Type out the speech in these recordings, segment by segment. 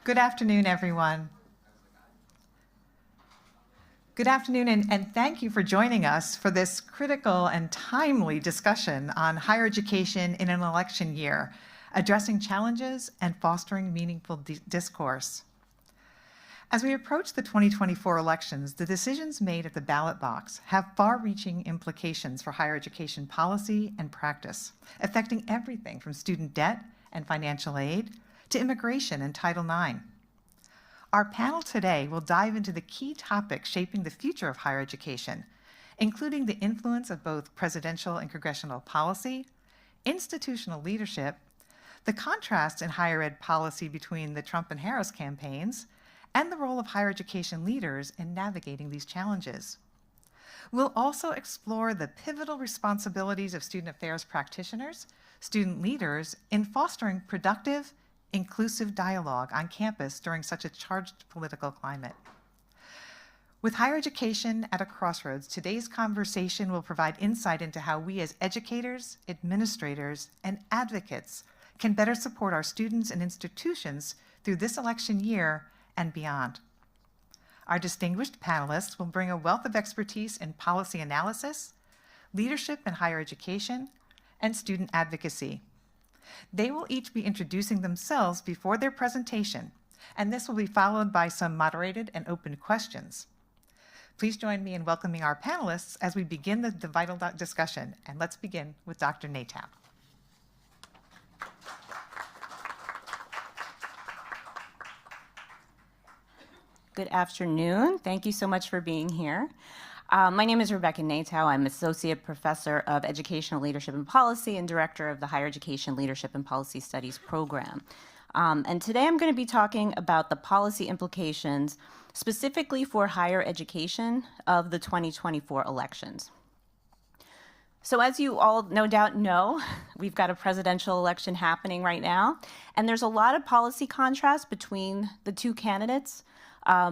Good afternoon, everyone. Good afternoon, and thank you for joining us for this critical and timely discussion on higher education in an election year, addressing challenges and fostering meaningful discourse. As we approach the 2024 elections, the decisions made at the ballot box have far-reaching implications for higher education policy and practice, affecting everything from student debt and financial aid to immigration and Title IX. Our panel today will dive into the key topics shaping the future of higher education, including the influence of both presidential and congressional policy, institutional leadership, the contrast in higher ed policy between the Trump and Harris campaigns, and the role of higher education leaders in navigating these challenges. We'll also explore the pivotal responsibilities of student affairs practitioners, student leaders, in fostering productive, inclusive dialogue on campus during such a charged political climate. With higher education at a crossroads, today's conversation will provide insight into how we as educators, administrators, and advocates can better support our students and institutions through this election year and beyond. Our distinguished panelists will bring a wealth of expertise in policy analysis, leadership in higher education, and student advocacy. They will each be introducing themselves before their presentation, and this will be followed by some moderated and open questions. Please join me in welcoming our panelists as we begin the vital discussion, and let's begin with Dr. Natow. Good afternoon. Thank you so much for being here. My name is Rebecca Natow. I'm Associate Professor of Educational Leadership and Policy and Director of the Higher Education Leadership and Policy Studies program. And today I'm going to be talking about the policy implications specifically for higher education of the 2024 elections. So as you all no doubt know, we've got a presidential election happening right now, and there's a lot of policy contrast between the two candidates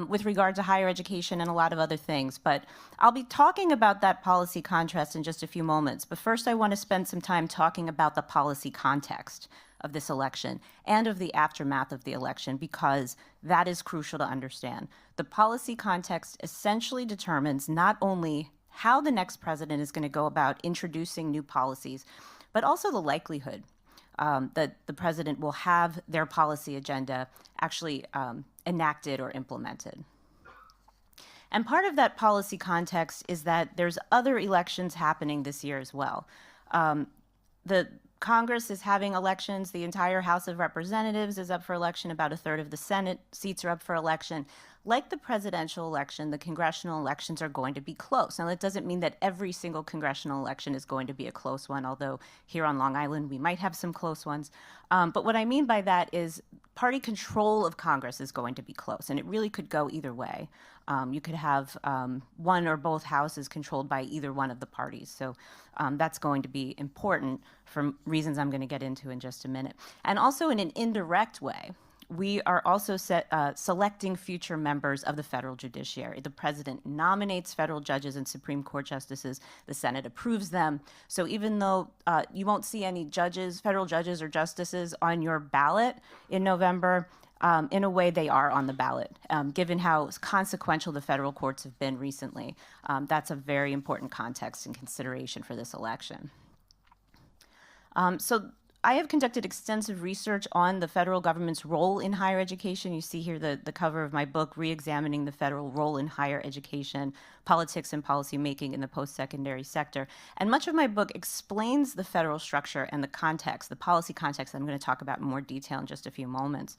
with regard to higher education and a lot of other things. But I'll be talking about that policy contrast in just a few moments. But first, I want to spend some time talking about the policy context of this election and of the aftermath of the election, because that is crucial to understand. The policy context essentially determines not only how the next president is going to go about introducing new policies, but also the likelihood that the president will have their policy agenda actually enacted or implemented. And part of that policy context is that there's other elections happening this year as well. The Congress is having elections. The entire House of Representatives is up for election. About a third of the Senate seats are up for election. Like the presidential election, the congressional elections are going to be close. Now, that doesn't mean that every single congressional election is going to be a close one, although here on Long Island, we might have some close ones. But what I mean by that is party control of Congress is going to be close, and it really could go either way. You could have one or both houses controlled by either one of the parties. So that's going to be important for reasons I'm going to get into in just a minute. And also in an indirect way, we are also selecting future members of the federal judiciary. The president nominates federal judges and Supreme Court justices. The Senate approves them. So even though you won't see any judges, federal judges or justices on your ballot in November, in a way they are on the ballot, given how consequential the federal courts have been recently. That's a very important context and consideration for this election. So I have conducted extensive research on the federal government's role in higher education. You see here the cover of my book, Re-examining the Federal Role in Higher Education, Politics and Policy Making in the Post-Secondary Sector. And much of my book explains the federal structure and the context, the policy context I'm going to talk about in more detail in just a few moments,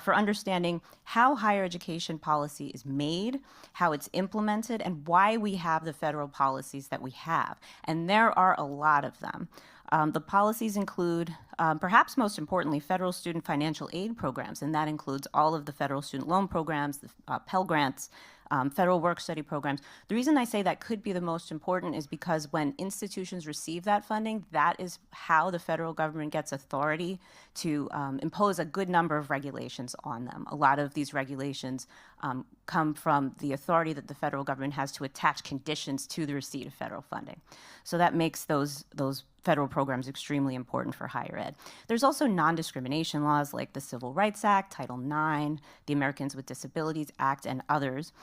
for understanding how higher education policy is made, how it's implemented, and why we have the federal policies that we have. And there are a lot of them. The policies include, perhaps most importantly, federal student financial aid programs, and that includes all of the federal student loan programs, the Pell Grants, federal work-study programs. The reason I say that could be the most important is because when institutions receive that funding, that is how the federal government gets authority to impose a good number of regulations on them. A lot of these regulations come from the authority that the federal government has to attach conditions to the receipt of federal funding. So that makes those federal programs extremely important for higher ed. There's also non-discrimination laws like the Civil Rights Act, Title IX, the Americans with Disabilities Act, and others.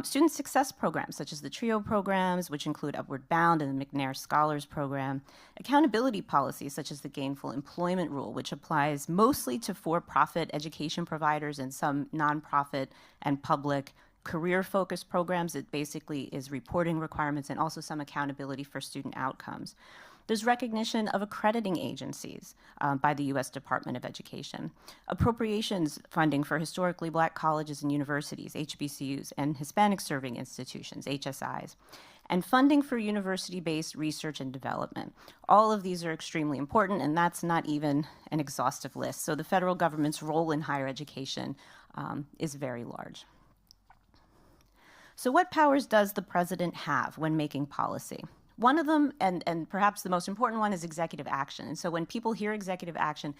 Student success programs, such as the TRIO programs, which include Upward Bound and the McNair Scholars Program. Accountability policies, such as the Gainful Employment Rule, which applies mostly to for-profit education providers and some nonprofit and public career-focused programs. It basically is reporting requirements and also some accountability for student outcomes. There's recognition of accrediting agencies by the U.S. Department of Education. Appropriations funding for historically Black colleges and universities, HBCUs, and Hispanic serving institutions, HSIs. And funding for university-based research and development. All of these are extremely important, and that's not even an exhaustive list. So the federal government's role in higher education is very large. So what powers does the president have when making policy? One of them, and perhaps the most important one, is executive action. And so when people hear executive action,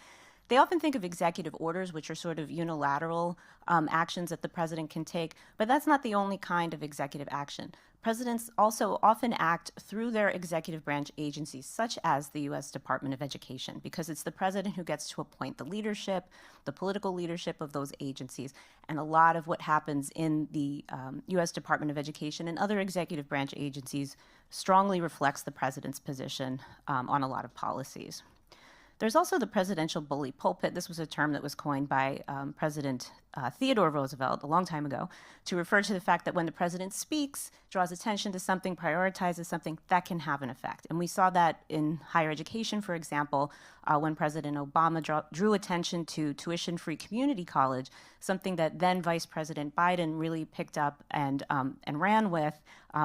they often think of executive orders, which are sort of unilateral actions that the president can take, but that's not the only kind of executive action. Presidents also often act through their executive branch agencies, such as the U.S. Department of Education, because it's the president who gets to appoint the leadership, the political leadership of those agencies, and a lot of what happens in the U.S. Department of Education and other executive branch agencies strongly reflects the president's position on a lot of policies. There's also the presidential bully pulpit. This was a term that was coined by President Theodore Roosevelt a long time ago to refer to the fact that when the president speaks, draws attention to something, prioritizes something, that can have an effect. And we saw that in higher education, for example, when President Obama drew attention to tuition-free community college, something that then Vice President Biden really picked up and ran with,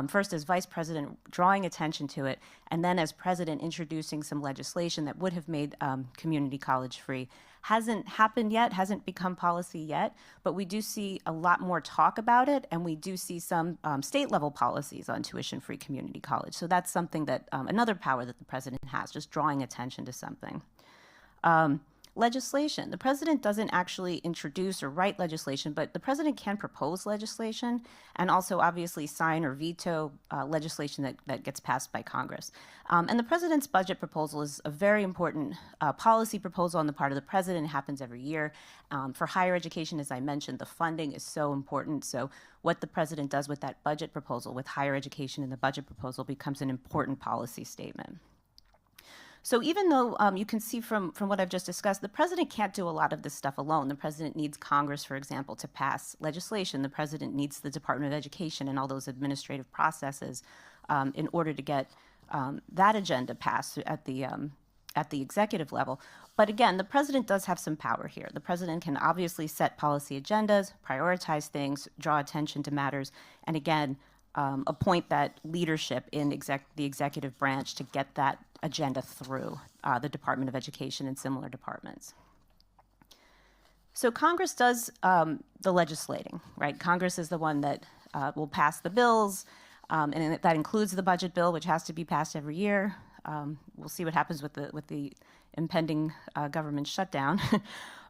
first as vice president drawing attention to it, and then as president introducing some legislation that would have made community college free. Hasn't happened yet, hasn't become policy yet, but we do see a lot more talk about it, and we do see some state-level policies on tuition-free community college. So that's something that, another power that the president has, just drawing attention to something. Legislation. The president doesn't actually introduce or write legislation, but the president can propose legislation and also obviously sign or veto legislation that gets passed by Congress. And the president's budget proposal is a very important policy proposal on the part of the president. It happens every year. For higher education, as I mentioned, the funding is so important. So what the president does with that budget proposal, with higher education in the budget proposal, becomes an important policy statement. So even though you can see from what I've just discussed, the president can't do a lot of this stuff alone. The president needs Congress, for example, to pass legislation. The president needs the Department of Education and all those administrative processes in order to get that agenda passed at the executive level. But again, the president does have some power here. The president can obviously set policy agendas, prioritize things, draw attention to matters, and again, appoint that leadership in the executive branch to get that agenda through the Department of Education and similar departments. So Congress does the legislating, right? Congress is the one that will pass the bills, and that includes the budget bill, which has to be passed every year. We'll see what happens with the impending government shutdown.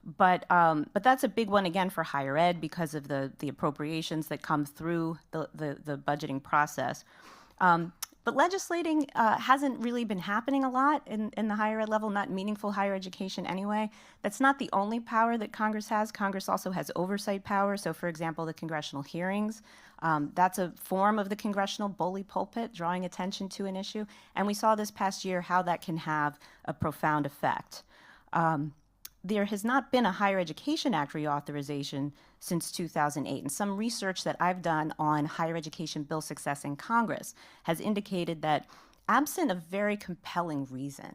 But that's a big one, again, for higher ed because of the appropriations that come through the budgeting process. But legislating hasn't really been happening a lot in the higher ed level, not meaningful higher education anyway. That's not the only power that Congress has. Congress also has oversight power. So, for example, the congressional hearings. That's a form of the congressional bully pulpit, drawing attention to an issue. And we saw this past year how that can have a profound effect. There has not been a Higher Education Act reauthorization since 2008, and some research that I've done on higher education bill success in Congress has indicated that absent a very compelling reason,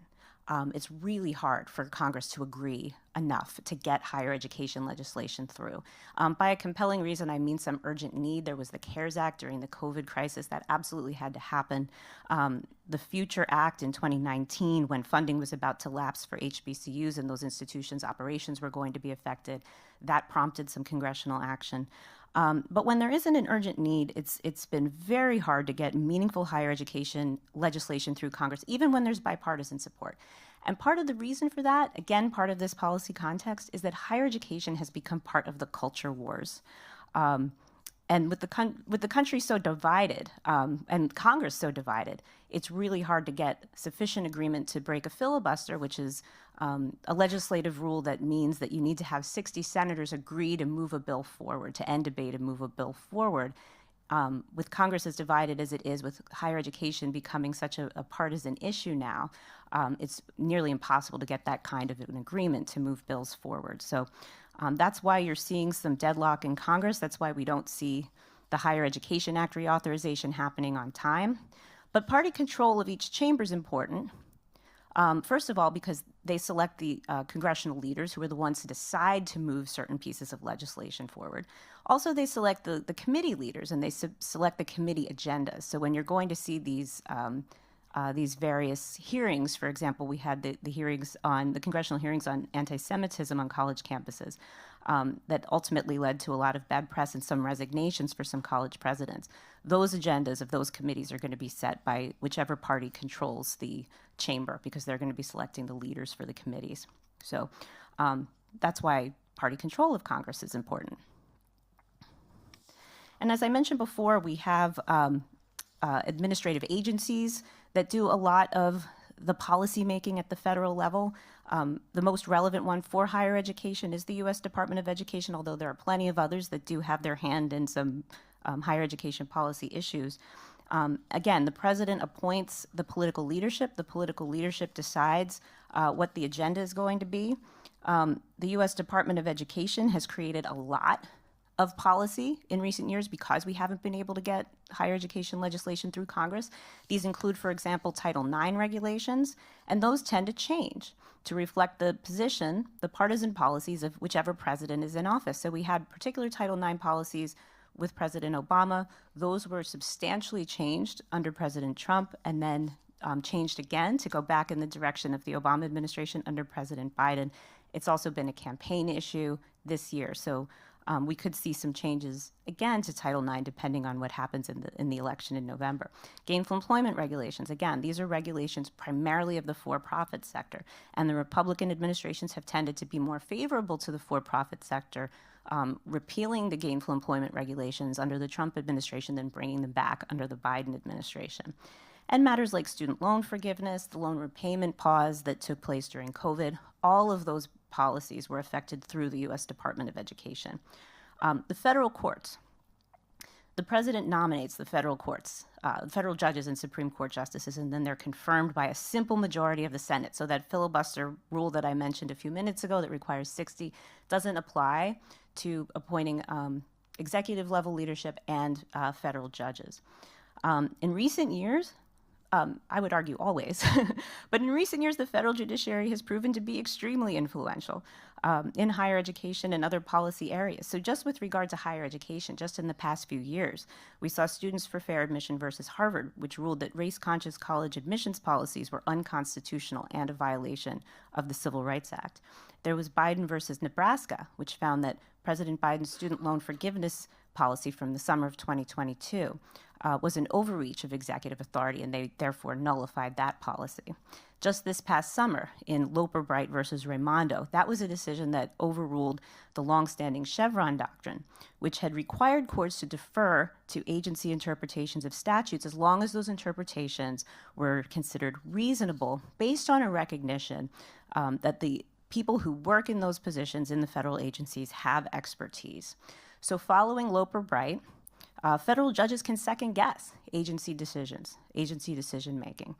it's really hard for Congress to agree enough to get higher education legislation through. By a compelling reason, I mean some urgent need. There was the CARES Act during the COVID crisis that absolutely had to happen. The Future Act in 2019, when funding was about to lapse for HBCUs and those institutions' operations were going to be affected, that prompted some congressional action. But when there isn't an urgent need, it's been very hard to get meaningful higher education legislation through Congress, even when there's bipartisan support. And part of the reason for that, again, part of this policy context, is that higher education has become part of the culture wars. And with the country so divided and Congress so divided, it's really hard to get sufficient agreement to break a filibuster, which is a legislative rule that means that you need to have 60 senators agree to move a bill forward, to end debate and move a bill forward. With Congress as divided as it is, with higher education becoming such a partisan issue now, it's nearly impossible to get that kind of an agreement to move bills forward. So that's why you're seeing some deadlock in Congress. That's why we don't see the Higher Education Act reauthorization happening on time. But party control of each chamber is important. First of all, because they select the congressional leaders who are the ones to decide to move certain pieces of legislation forward. Also, they select the committee leaders and they select the committee agendas. So when you're going to see these various hearings, for example, we had the congressional hearings on anti-Semitism on college campuses that ultimately led to a lot of bad press and some resignations for some college presidents. Those agendas of those committees are going to be set by whichever party controls the chamber, because they're going to be selecting the leaders for the committees. So that's why party control of Congress is important. And as I mentioned before, we have administrative agencies that do a lot of the policy making at the federal level. The most relevant one for higher education is the U.S. Department of Education, although there are plenty of others that do have their hand in some higher education policy issues. Again, the president appoints the political leadership. The political leadership decides what the agenda is going to be. The U.S. Department of Education has created a lot of policy in recent years because we haven't been able to get higher education legislation through Congress. These include, for example, Title IX regulations, and those tend to change to reflect the position, the partisan policies of whichever president is in office. So we had particular Title IX policies with President Obama. Those were substantially changed under President Trump and then changed again to go back in the direction of the Obama administration under President Biden. It's also been a campaign issue this year. So we could see some changes again to Title IX depending on what happens in the election in November. Gainful employment regulations, again, these are regulations primarily of the for-profit sector, and the Republican administrations have tended to be more favorable to the for-profit sector, repealing the gainful employment regulations under the Trump administration than bringing them back under the Biden administration. And matters like student loan forgiveness, the loan repayment pause that took place during COVID, all of those policies were affected through the U.S. Department of Education. The federal courts. The president nominates the federal courts, federal judges and Supreme Court justices, and then they're confirmed by a simple majority of the Senate. So that filibuster rule that I mentioned a few minutes ago that requires 60 doesn't apply to appointing executive level leadership and federal judges. In recent years, I would argue always, but in recent years, the federal judiciary has proven to be extremely influential in higher education and other policy areas. So just with regard to higher education, just in the past few years, we saw Students for Fair Admission versus Harvard, which ruled that race-conscious college admissions policies were unconstitutional and a violation of the Civil Rights Act. There was Biden versus Nebraska, which found that President Biden's student loan forgiveness policy from the summer of 2022 was an overreach of executive authority, and they therefore nullified that policy. Just this past summer in Loper-Bright versus Raimondo, that was a decision that overruled the longstanding Chevron doctrine, which had required courts to defer to agency interpretations of statutes as long as those interpretations were considered reasonable based on a recognition that the people who work in those positions in the federal agencies have expertise. So following Loper-Bright, federal judges can second guess agency decision making.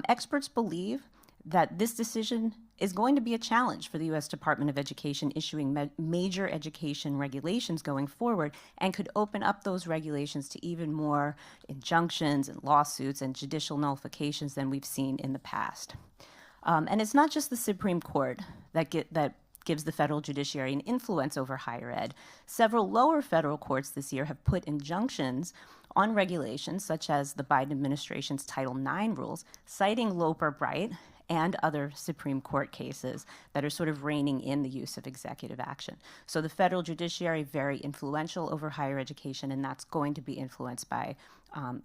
Experts believe that this decision is going to be a challenge for the U.S. Department of Education issuing major education regulations going forward, and could open up those regulations to even more injunctions and lawsuits and judicial nullifications than we've seen in the past. And it's not just the Supreme Court that gives the federal judiciary an influence over higher ed. Several lower federal courts this year have put injunctions on regulations, such as the Biden administration's Title IX rules, citing Loper-Bright and other Supreme Court cases that are sort of reining in the use of executive action. So the federal judiciary, very influential over higher education, and that's going to be influenced by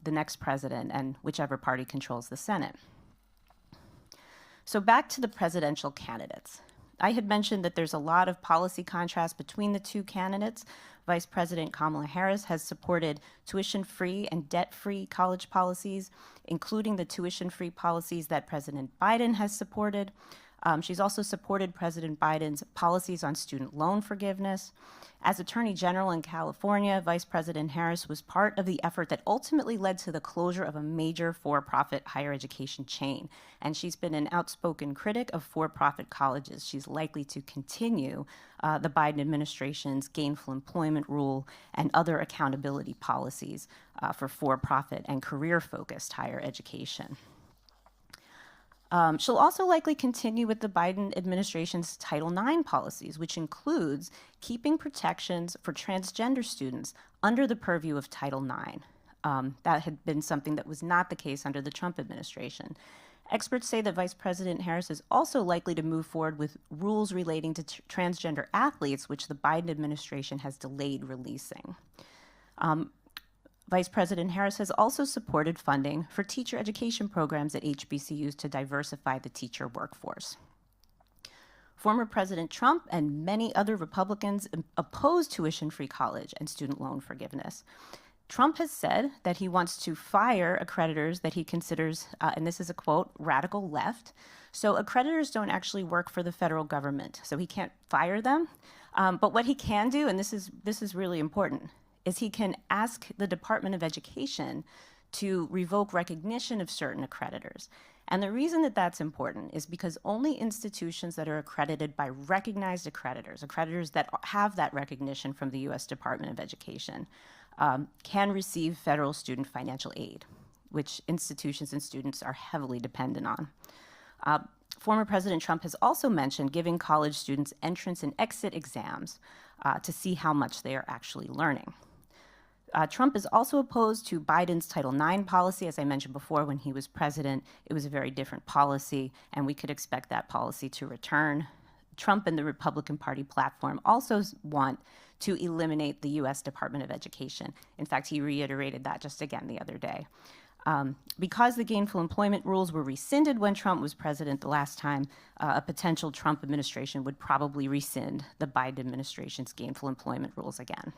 the next president and whichever party controls the Senate. So back to the presidential candidates. I had mentioned that there's a lot of policy contrast between the two candidates, Vice President Kamala Harris has supported tuition-free and debt-free college policies, including the tuition-free policies that President Biden has supported. She's also supported President Biden's policies on student loan forgiveness. As Attorney General in California, Vice President Harris was part of the effort that ultimately led to the closure of a major for-profit higher education chain. And she's been an outspoken critic of for-profit colleges. She's likely to continue the Biden administration's gainful employment rule and other accountability policies for for-profit and career-focused higher education. She'll also likely continue with the Biden administration's Title IX policies, which includes keeping protections for transgender students under the purview of Title IX. That had been something that was not the case under the Trump administration. Experts say that Vice President Harris is also likely to move forward with rules relating to transgender athletes, which the Biden administration has delayed releasing. Vice President Harris has also supported funding for teacher education programs at HBCUs to diversify the teacher workforce. Former President Trump and many other Republicans oppose tuition-free college and student loan forgiveness. Trump has said that he wants to fire accreditors that he considers, and this is a quote, radical left. So accreditors don't actually work for the federal government, so he can't fire them. But what he can do, and this is really important, is he can ask the Department of Education to revoke recognition of certain accreditors. And the reason that that's important is because only institutions that are accredited by recognized accreditors that have that recognition from the US Department of Education, can receive federal student financial aid, which institutions and students are heavily dependent on. Former President Trump has also mentioned giving college students entrance and exit exams to see how much they are actually learning. Trump is also opposed to Biden's Title IX policy. As I mentioned before, when he was president, it was a very different policy, and we could expect that policy to return. Trump and the Republican Party platform also want to eliminate the U.S. Department of Education. In fact, he reiterated that just again the other day. Because the gainful employment rules were rescinded when Trump was president the last time, a potential Trump administration would probably rescind the Biden administration's gainful employment rules again.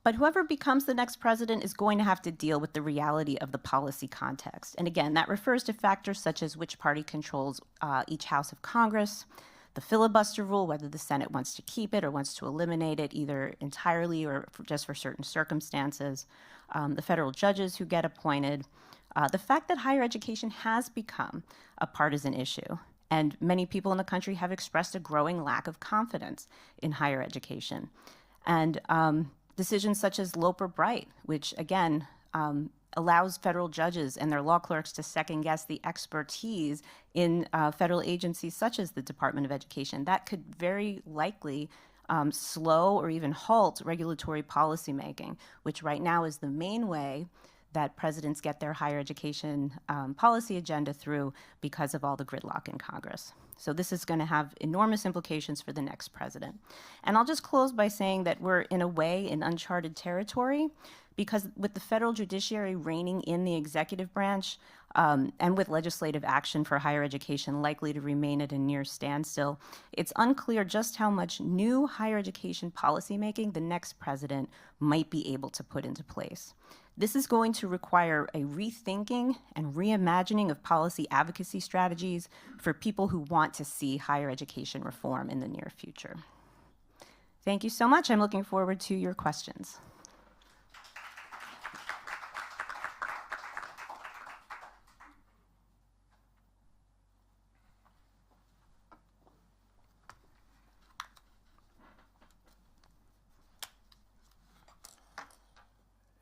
But whoever becomes the next president is going to have to deal with the reality of the policy context. And again, that refers to factors such as which party controls each house of Congress, the filibuster rule, whether the Senate wants to keep it or wants to eliminate it either entirely or just for certain circumstances, the federal judges who get appointed, the fact that higher education has become a partisan issue. And many people in the country have expressed a growing lack of confidence in higher education. And decisions such as Loper-Bright, which again allows federal judges and their law clerks to second guess the expertise in federal agencies such as the Department of Education, that could very likely slow or even halt regulatory policymaking, which right now is the main way that presidents get their higher education policy agenda through because of all the gridlock in Congress. So this is going to have enormous implications for the next president. And I'll just close by saying that we're, in a way, in uncharted territory, because with the federal judiciary reigning in the executive branch and with legislative action for higher education likely to remain at a near standstill, it's unclear just how much new higher education policymaking the next president might be able to put into place. This is going to require a rethinking and reimagining of policy advocacy strategies for people who want to see higher education reform in the near future. Thank you so much. I'm looking forward to your questions.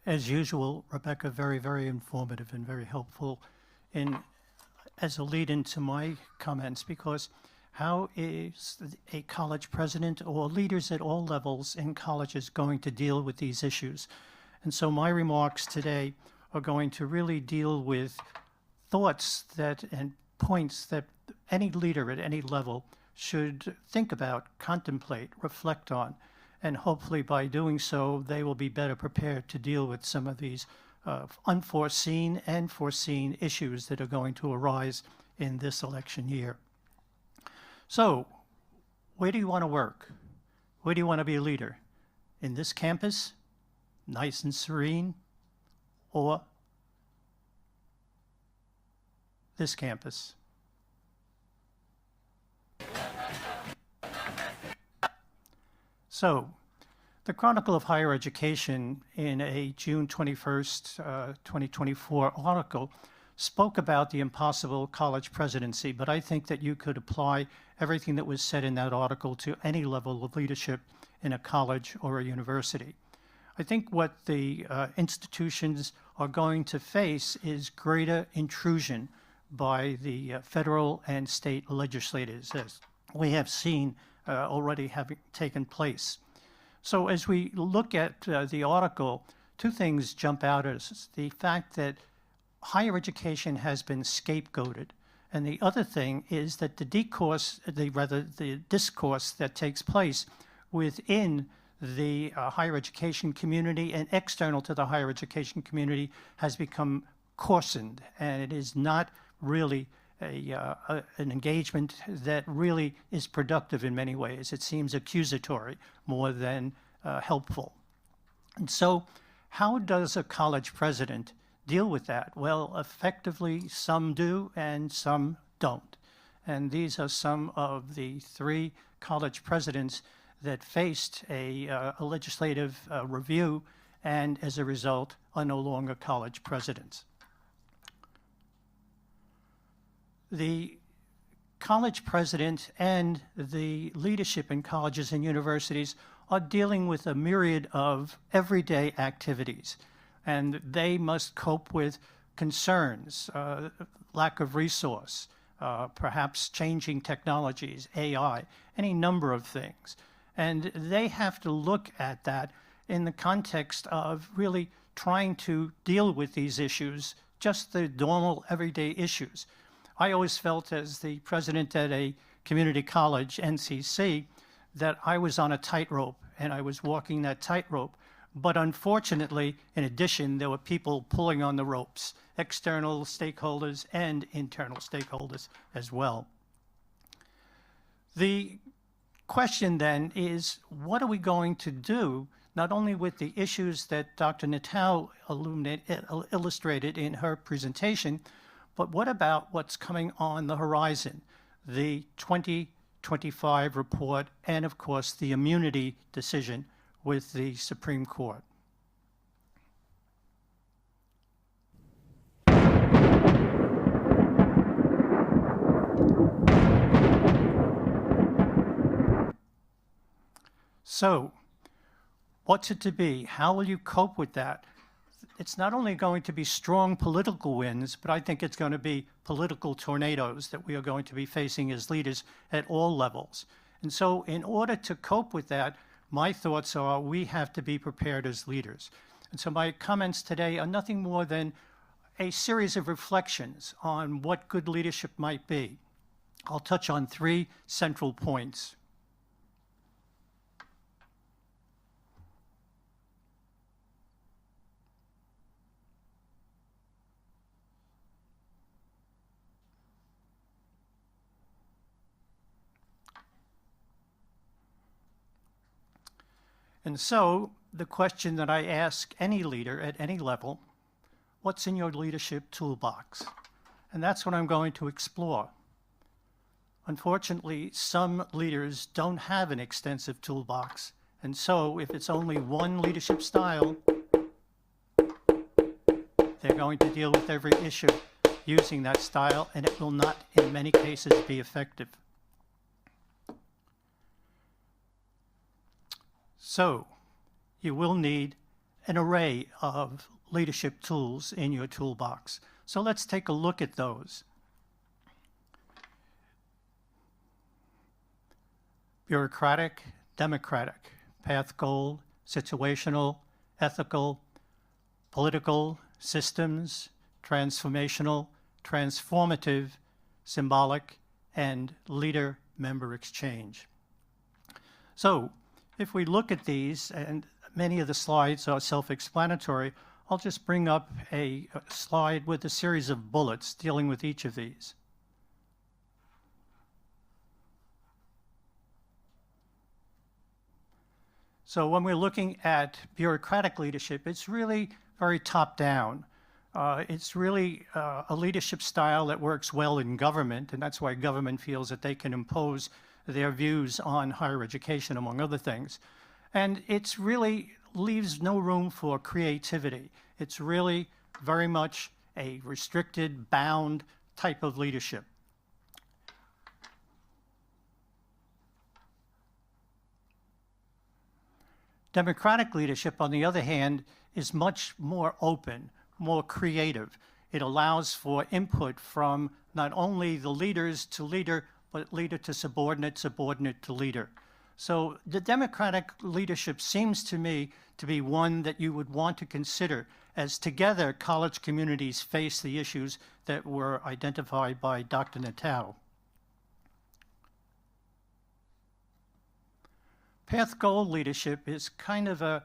As usual, Rebecca, very, very informative and very helpful as a lead into my comments, because how is a college president or leaders at all levels in colleges going to deal with these issues? And so my remarks today are going to really deal with thoughts and points that any leader at any level should think about, contemplate, reflect on. And hopefully by doing so, they will be better prepared to deal with some of these unforeseen and foreseen issues that are going to arise in this election year. So, where do you want to work? Where do you want to be a leader? In this campus, nice and serene, or this campus? So, the Chronicle of Higher Education, in a June 21st, 2024 article, spoke about the impossible college presidency, but I think that you could apply everything that was said in that article to any level of leadership in a college or a university. I think what the institutions are going to face is greater intrusion by the federal and state legislators, as we have seen already having taken place. So as we look at the article, two things jump out at us. The fact that higher education has been scapegoated, and the other thing is that the discourse that takes place within the higher education community and external to the higher education community has become coarsened, and it is not really an engagement that really is productive in many ways. It seems accusatory more than helpful. And so how does a college president deal with that? Well, effectively, some do and some don't. And these are some of the three college presidents that faced a legislative review and, as a result, are no longer college presidents. The college president and the leadership in colleges and universities are dealing with a myriad of everyday activities, and they must cope with concerns, lack of resource, perhaps changing technologies, AI, any number of things. And they have to look at that in the context of really trying to deal with these issues, just the normal everyday issues. I always felt, as the president at a community college, NCC, that I was on a tightrope and I was walking that tightrope. But unfortunately, in addition, there were people pulling on the ropes, external stakeholders and internal stakeholders as well. The question then is, what are we going to do, not only with the issues that Dr. Natal illustrated in her presentation, but what about what's coming on the horizon, the 2025 report, and of course the immunity decision with the Supreme Court? So, what's it to be? How will you cope with that? It's not only going to be strong political winds, but I think it's going to be political tornadoes that we are going to be facing as leaders at all levels. And so in order to cope with that, my thoughts are we have to be prepared as leaders. And so my comments today are nothing more than a series of reflections on what good leadership might be. I'll touch on three central points. And so the question that I ask any leader at any level, what's in your leadership toolbox? And that's what I'm going to explore. Unfortunately, some leaders don't have an extensive toolbox. And so if it's only one leadership style, they're going to deal with every issue using that style, and it will not, in many cases, be effective. So you will need an array of leadership tools in your toolbox. So let's take a look at those. Bureaucratic, democratic, path goal, situational, ethical, political, systems, transformational, transformative, symbolic, and leader-member exchange. So if we look at these, and many of the slides are self-explanatory, I'll just bring up a slide with a series of bullets dealing with each of these. So when we're looking at bureaucratic leadership, it's really very top-down. It's really a leadership style that works well in government, and that's why government feels that they can impose their views on higher education, among other things. And it's really leaves no room for creativity. It's really very much a restricted, bound type of leadership. Democratic leadership, on the other hand, is much more open, more creative. It allows for input from not only the leaders to leader, but leader to subordinate, subordinate to leader. So the democratic leadership seems to me to be one that you would want to consider as together college communities face the issues that were identified by Dr. Natal. Path goal leadership is kind of an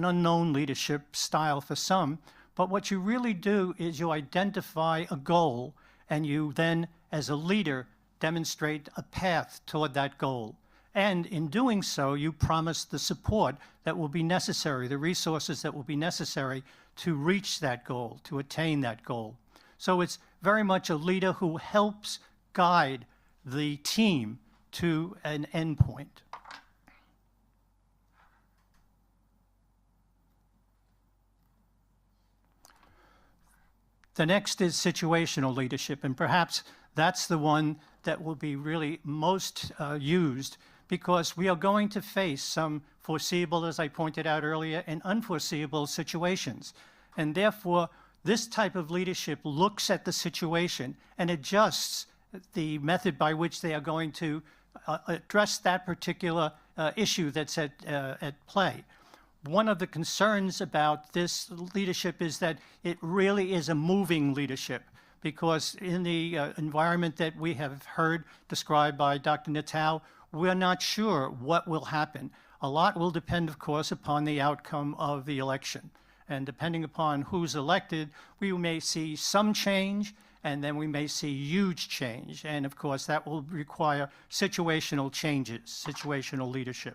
unknown leadership style for some, but what you really do is you identify a goal and you then, as a leader, demonstrate a path toward that goal. And in doing so, you promise the support that will be necessary, the resources that will be necessary to reach that goal, to attain that goal. So it's very much a leader who helps guide the team to an endpoint. The next is situational leadership, and perhaps that's the one that will be really most used, because we are going to face some foreseeable, as I pointed out earlier, and unforeseeable situations. And therefore, this type of leadership looks at the situation and adjusts the method by which they are going to address that particular issue that's at play. One of the concerns about this leadership is that it really is a moving leadership, because in the environment that we have heard described by Dr. Natal, we're not sure what will happen. A lot will depend, of course, upon the outcome of the election. And depending upon who's elected, we may see some change, and then we may see huge change. And of course, that will require situational changes, situational leadership.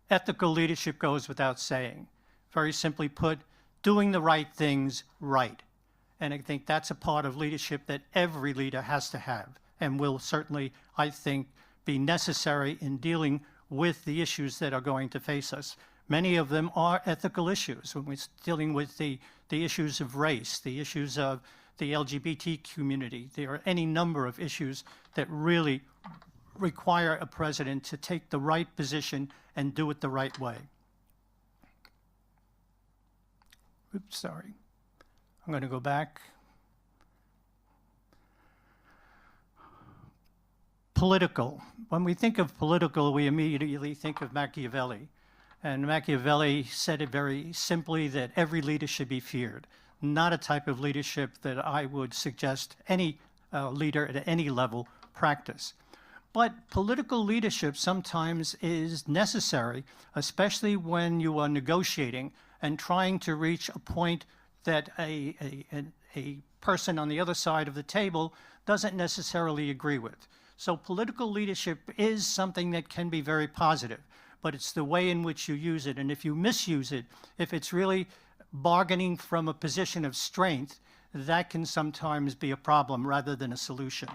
Ethical leadership goes without saying. Very simply put, doing the right things right. And I think that's a part of leadership that every leader has to have, and will certainly, I think, be necessary in dealing with the issues that are going to face us. Many of them are ethical issues. When we're dealing with the issues of race, the issues of the LGBT community, there are any number of issues that really require a president to take the right position and do it the right way. Oops, sorry. I'm going to go back. Political. When we think of political, we immediately think of Machiavelli. And Machiavelli said it very simply that every leader should be feared. Not a type of leadership that I would suggest any leader at any level practice. But political leadership sometimes is necessary, especially when you are negotiating and trying to reach a point that a person on the other side of the table doesn't necessarily agree with. So political leadership is something that can be very positive, but it's the way in which you use it. And if you misuse it, if it's really bargaining from a position of strength, that can sometimes be a problem rather than a solution.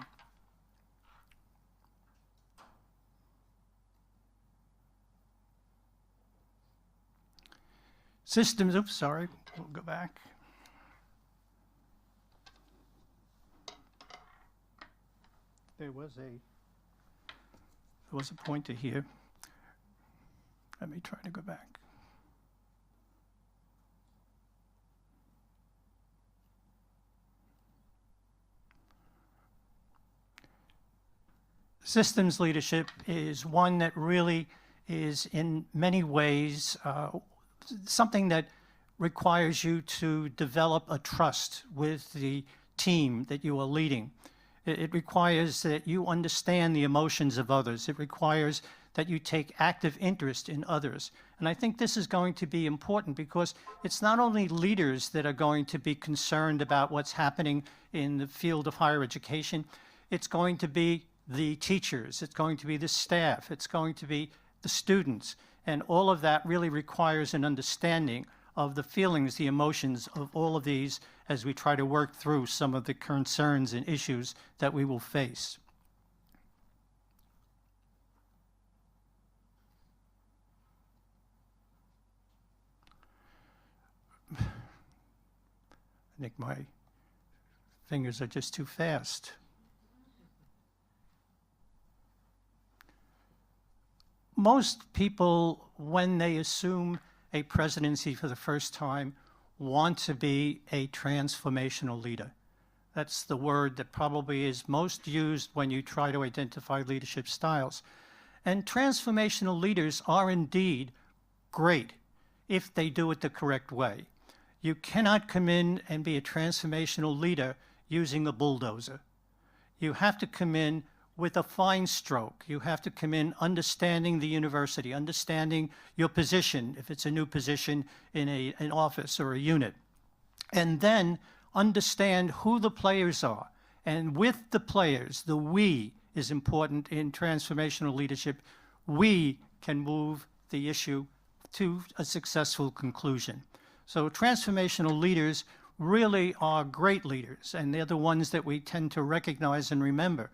Systems, oops, sorry, we'll go back. There was a pointer here. Let me try to go back. Systems leadership is one that really is in many ways something that requires you to develop a trust with the team that you are leading. It requires that you understand the emotions of others. It requires that you take active interest in others. And I think this is going to be important, because it's not only leaders that are going to be concerned about what's happening in the field of higher education. it's going to be the teachers, it's going to be the staff, it's going to be the students. And all of that really requires an understanding of the feelings, the emotions of all of these as we try to work through some of the concerns and issues that we will face. I think my fingers are just too fast. Most people, when they assume a presidency for the first time, want to be a transformational leader. That's the word that probably is most used when you try to identify leadership styles. And transformational leaders are indeed great if they do it the correct way. You cannot come in and be a transformational leader using a bulldozer. You have to come in with a fine stroke. You have to come in understanding the university, understanding your position, if it's a new position in an office or a unit, and then understand who the players are. And with the players, the we is important in transformational leadership. We can move the issue to a successful conclusion. So transformational leaders really are great leaders, and they're the ones that we tend to recognize and remember.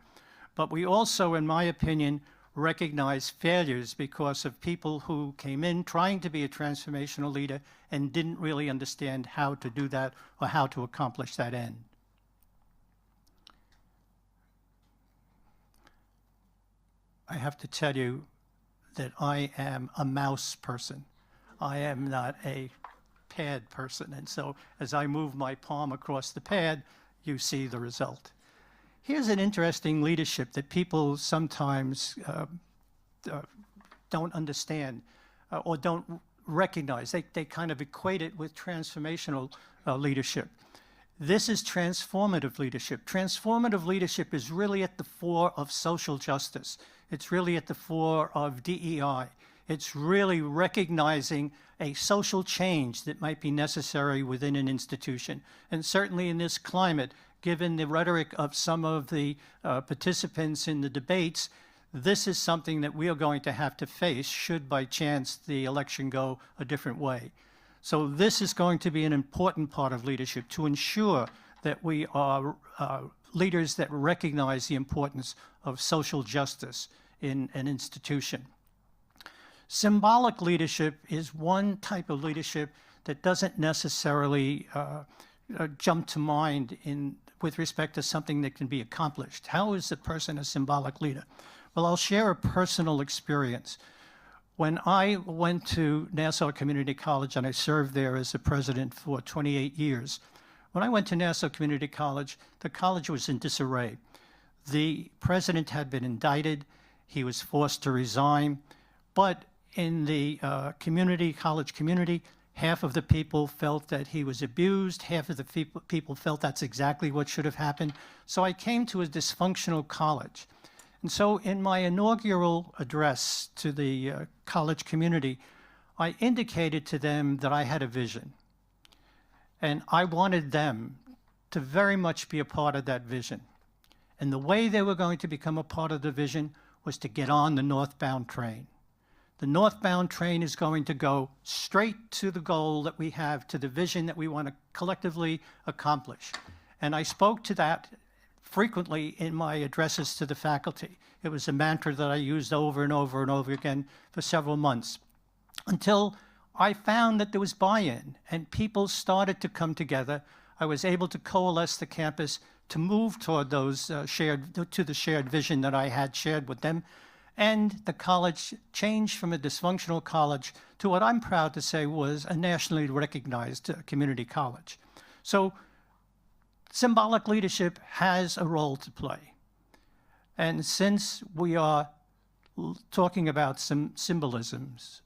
But we also, in my opinion, recognize failures because of people who came in trying to be a transformational leader and didn't really understand how to do that or how to accomplish that end. I have to tell you that I am a mouse person. I am not a pad person. And so as I move my palm across the pad, you see the result. Here's an interesting leadership that people sometimes don't understand or don't recognize. They kind of equate it with transformational leadership. This is transformative leadership. Transformative leadership is really at the fore of social justice. It's really at the fore of DEI. It's really recognizing a social change that might be necessary within an institution. And certainly in this climate, given the rhetoric of some of the participants in the debates, this is something that we are going to have to face should by chance the election go a different way. So this is going to be an important part of leadership to ensure that we are leaders that recognize the importance of social justice in an institution. Symbolic leadership is one type of leadership that doesn't necessarily jump to mind with respect to something that can be accomplished. How is a person a symbolic leader? Well, I'll share a personal experience. When I went to Nassau Community College, and I served there as a president for 28 years, when I went to Nassau Community College, the college was in disarray. The president had been indicted. He was forced to resign. But in the college community, half of the people felt that he was abused. Half of the people felt that's exactly what should have happened. So I came to a dysfunctional college. And so in my inaugural address to the college community, I indicated to them that I had a vision. And I wanted them to very much be a part of that vision. And the way they were going to become a part of the vision was to get on the northbound train. The northbound train is going to go straight to the goal that we have, to the vision that we want to collectively accomplish. And I spoke to that frequently in my addresses to the faculty. It was a mantra that I used over and over and over again for several months, until I found that there was buy-in and people started to come together. I was able to coalesce the campus to move toward those the shared vision that I had shared with them. And the college changed from a dysfunctional college to what I'm proud to say was a nationally recognized community college. So symbolic leadership has a role to play. And since we are talking about some symbolisms,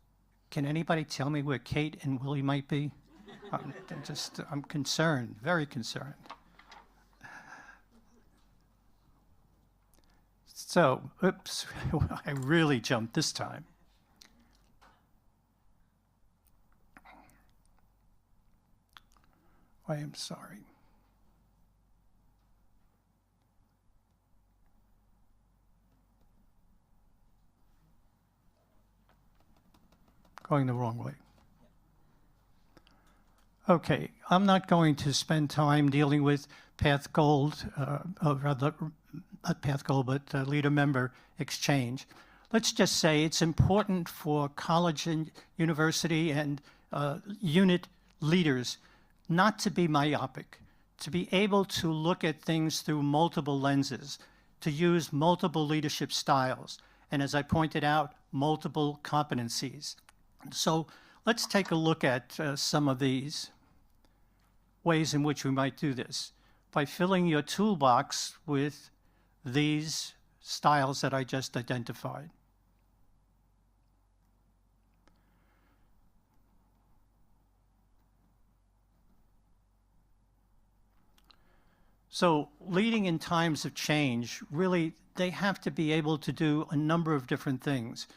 can anybody tell me where Kate and Willie might be? I'm concerned, very concerned. So, oops, I really jumped this time. I am sorry. Going the wrong way. Okay, I'm not going to spend time dealing with path gold, or rather, not path goal, but leader-member exchange. Let's just say it's important for college and university and unit leaders not to be myopic, to be able to look at things through multiple lenses, to use multiple leadership styles, and as I pointed out, multiple competencies. So let's take a look at some of these ways in which we might do this by filling your toolbox with these styles that I just identified. So leading in times of change, really, they have to be able to do a number of different things.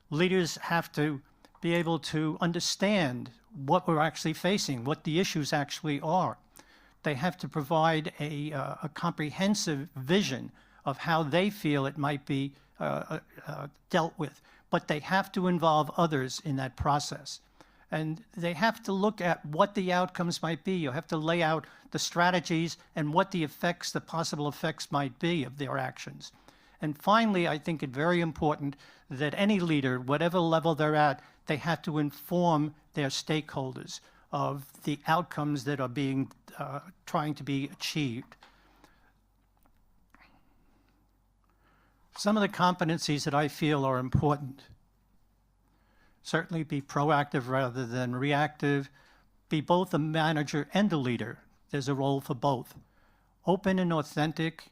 Leaders have to be able to understand what we're actually facing, what the issues actually are. They have to provide a comprehensive vision of how they feel it might be dealt with, but they have to involve others in that process. And they have to look at what the outcomes might be. You have to lay out the strategies and what the effects, the possible effects might be of their actions. And finally, I think it's very important that any leader, whatever level they're at, they have to inform their stakeholders of the outcomes that are being trying to be achieved. Some of the competencies that I feel are important. Certainly be proactive rather than reactive. Be both a manager and a leader. There's a role for both. Open and authentic,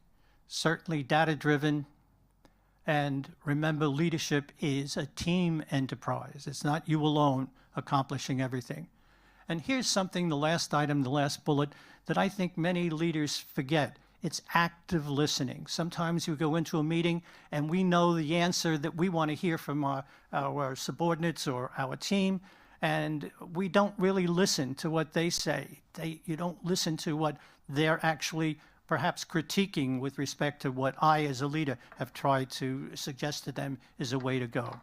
certainly data-driven, and remember, leadership is a team enterprise. It's not you alone accomplishing everything. And here's something, the last item, the last bullet, that I think many leaders forget. It's active listening. Sometimes you go into a meeting and we know the answer that we want to hear from our subordinates or our team, and we don't really listen to what they say. You don't listen to what they're actually perhaps critiquing with respect to what I, as a leader, have tried to suggest to them is a way to go.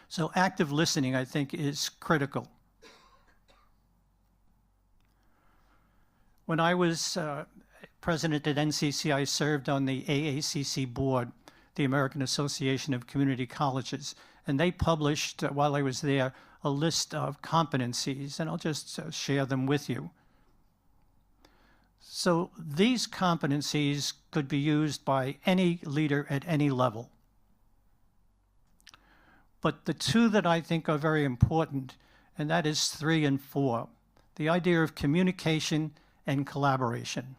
So active listening, I think, is critical. When I was president at NCC, I served on the AACC board, the American Association of Community Colleges, and they published, while I was there, a list of competencies, and I'll just share them with you. So these competencies could be used by any leader at any level. But the two that I think are very important, and that is 3 and 4, the idea of communication and collaboration.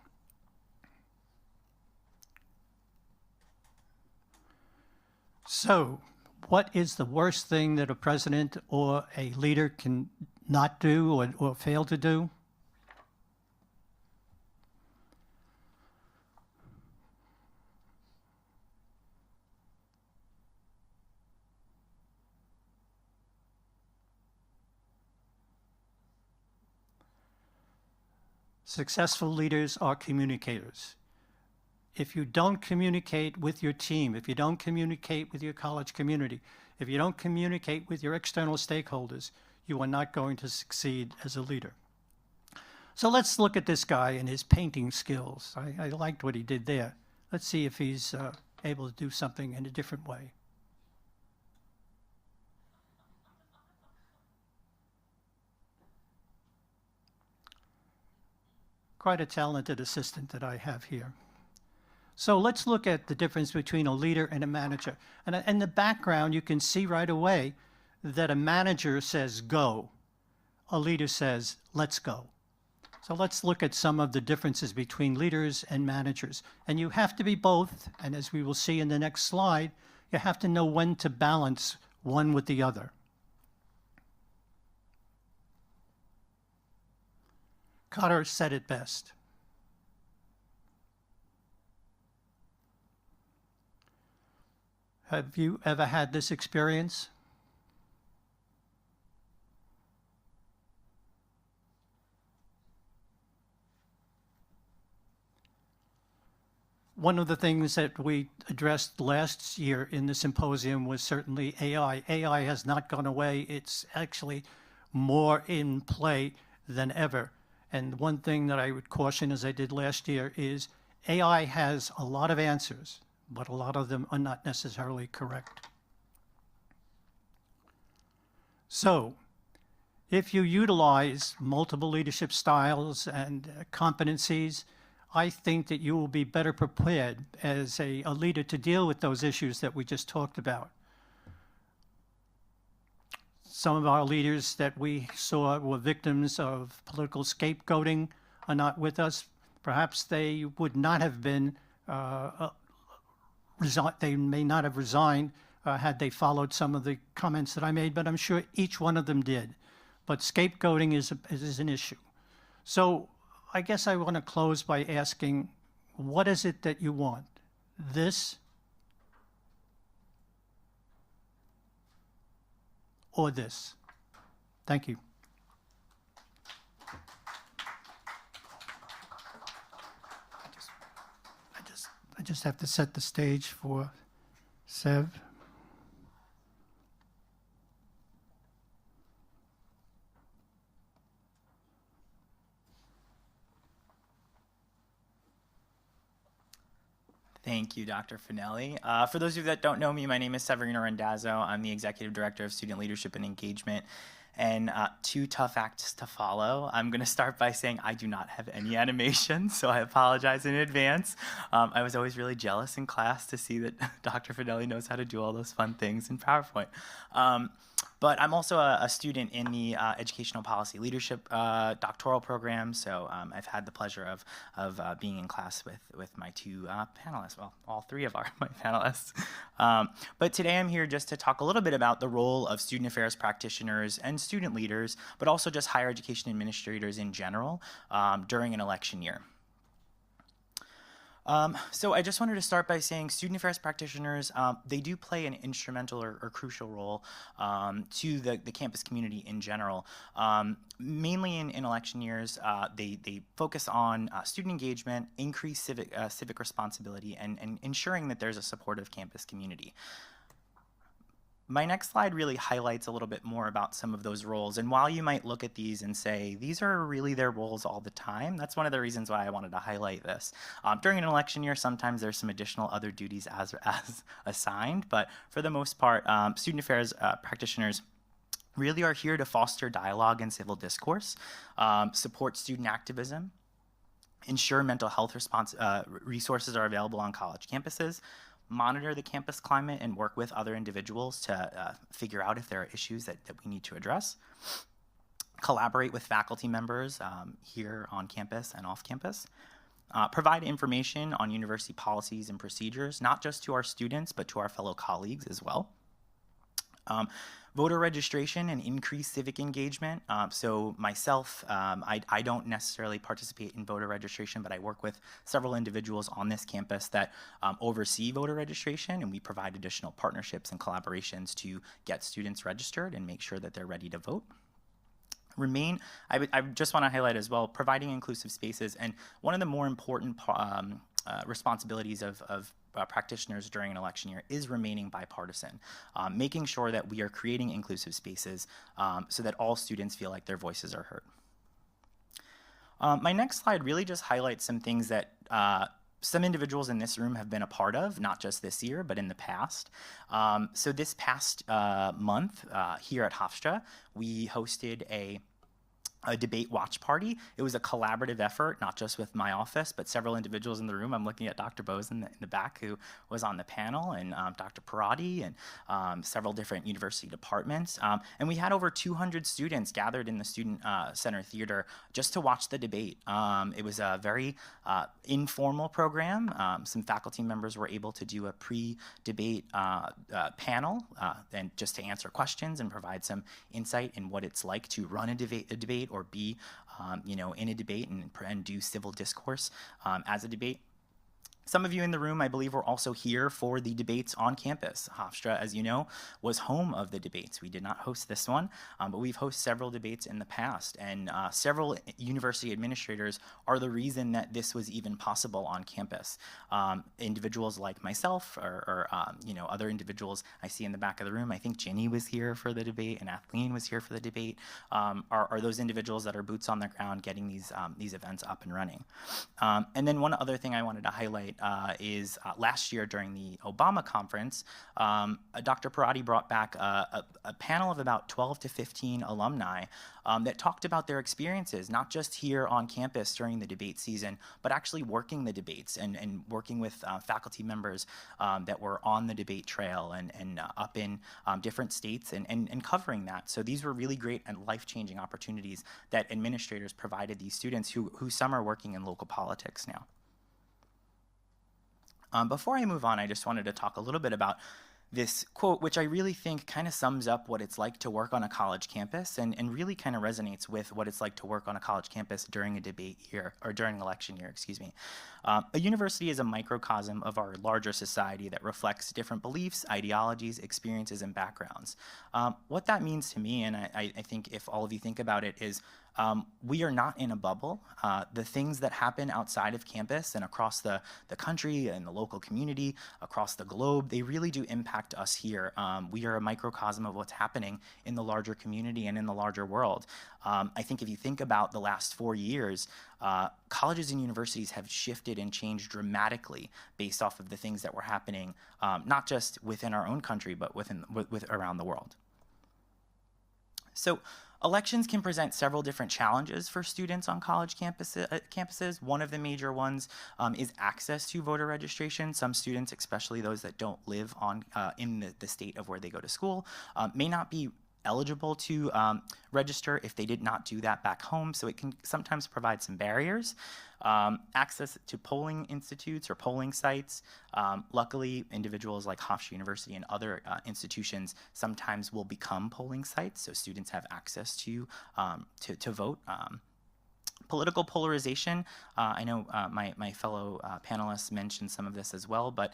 So, what is the worst thing that a president or a leader can not do or fail to do? Successful leaders are communicators. If you don't communicate with your team, if you don't communicate with your college community, if you don't communicate with your external stakeholders, you are not going to succeed as a leader. So let's look at this guy and his painting skills. I liked what he did there. Let's see if he's able to do something in a different way. Quite a talented assistant that I have here. So let's look at the difference between a leader and a manager. And in the background, you can see right away that a manager says, go. A leader says, let's go. So let's look at some of the differences between leaders and managers. And you have to be both, and as we will see in the next slide, you have to know when to balance one with the other. Cotter said it best. Have you ever had this experience? one of the things that we addressed last year in the symposium was certainly AI. AI has not gone away. It's actually more in play than ever. And one thing that I would caution, as I did last year, is AI has a lot of answers, but a lot of them are not necessarily correct. So, if you utilize multiple leadership styles and competencies, I think that you will be better prepared as a leader to deal with those issues that we just talked about. Some of our leaders that we saw were victims of political scapegoating are not with us. Perhaps they would not have been, they may not have resigned had they followed some of the comments that I made, but I'm sure each one of them did. But scapegoating is an issue. So I guess I want to close by asking, what is it that you want? This or this? Thank you. I just have to set the stage for Sev. Thank you, Dr. Finelli. For those of you that don't know me, my name is Severino Randazzo. I'm the Executive Director of Student Leadership and Engagement. And 2 tough acts to follow. I'm going to start by saying I do not have any animation, so I apologize in advance. I was always really jealous in class to see that Dr. Finelli knows how to do all those fun things in PowerPoint. But I'm also a student in the Educational Policy Leadership doctoral program, so I've had the pleasure of being in class with my 2 panelists, well, all 3 of my panelists. But today I'm here just to talk a little bit about the role of student affairs practitioners and student leaders, but also just higher education administrators in general during an election year. So I just wanted to start by saying student affairs practitioners, they do play an instrumental or crucial role to the campus community in general. Mainly in election years, they focus on student engagement, increased civic responsibility, and ensuring that there's a supportive campus community. My next slide really highlights a little bit more about some of those roles. And while you might look at these and say, these are really their roles all the time, that's one of the reasons why I wanted to highlight this. During an election year, sometimes there's some additional other duties as assigned, but for the most part, student affairs practitioners really are here to foster dialogue and civil discourse, support student activism, ensure mental health resources are available on college campuses, monitor the campus climate and work with other individuals to figure out if there are issues that we need to address, collaborate with faculty members here on campus and off campus, provide information on university policies and procedures, not just to our students, but to our fellow colleagues as well. Voter registration and increased civic engagement. So myself, I don't necessarily participate in voter registration, but I work with several individuals on this campus that oversee voter registration, and we provide additional partnerships and collaborations to get students registered and make sure that they're ready to vote. I just want to highlight as well, providing inclusive spaces, and one of the more important responsibilities of practitioners during an election year is remaining bipartisan, making sure that we are creating inclusive spaces so that all students feel like their voices are heard. My next slide really just highlights some things that some individuals in this room have been a part of, not just this year, but in the past. So this past month here at Hofstra, we hosted a debate watch party. It was a collaborative effort, not just with my office, but several individuals in the room. I'm looking at Dr. Bose in the back, who was on the panel, and Dr. Parati, and several different university departments. And we had over 200 students gathered in the Student Center Theater just to watch the debate. It was a very informal program. Some faculty members were able to do a pre-debate panel and just to answer questions and provide some insight in what it's like to run a debate or be, in a debate and do civil discourse as a debate. Some of you in the room, I believe, were also here for the debates on campus. Hofstra, as you know, was home of the debates. We did not host this one, but we've hosted several debates in the past, and several university administrators are the reason that this was even possible on campus. Individuals like myself or other individuals I see in the back of the room. I think Jenny was here for the debate and Athleen was here for the debate, are those individuals that are boots on the ground getting these events up and running. And then one other thing I wanted to highlight is last year during the Obama conference, Dr. Parati brought back a panel of about 12 to 15 alumni that talked about their experiences, not just here on campus during the debate season, but actually working the debates and working with faculty members that were on the debate trail and up in different states and covering that. So these were really great and life-changing opportunities that administrators provided these students who some are working in local politics now. Before I move on, I just wanted to talk a little bit about this quote, which I really think kind of sums up what it's like to work on a college campus and really kind of resonates with what it's like to work on a college campus during a debate year, or during election year, excuse me. A university is a microcosm of our larger society that reflects different beliefs, ideologies, experiences, and backgrounds. What that means to me, and I think if all of you think about it, is we are not in a bubble. The things that happen outside of campus and across the country and the local community, across the globe, they really do impact us here. We are a microcosm of what's happening in the larger community and in the larger world. I think if you think about the last 4 years, colleges and universities have shifted and changed dramatically based off of the things that were happening, not just within our own country, but around the world. So elections can present several different challenges for students on college campuses. One of the major ones is access to voter registration. Some students, especially those that don't live in the state of where they go to school, may not be eligible to register if they did not do that back home, so it can sometimes provide some barriers. Access to polling institutes or polling sites. Luckily, individuals like Hofstra University and other institutions sometimes will become polling sites, so students have access to vote. Political polarization, I know my fellow panelists mentioned some of this as well, but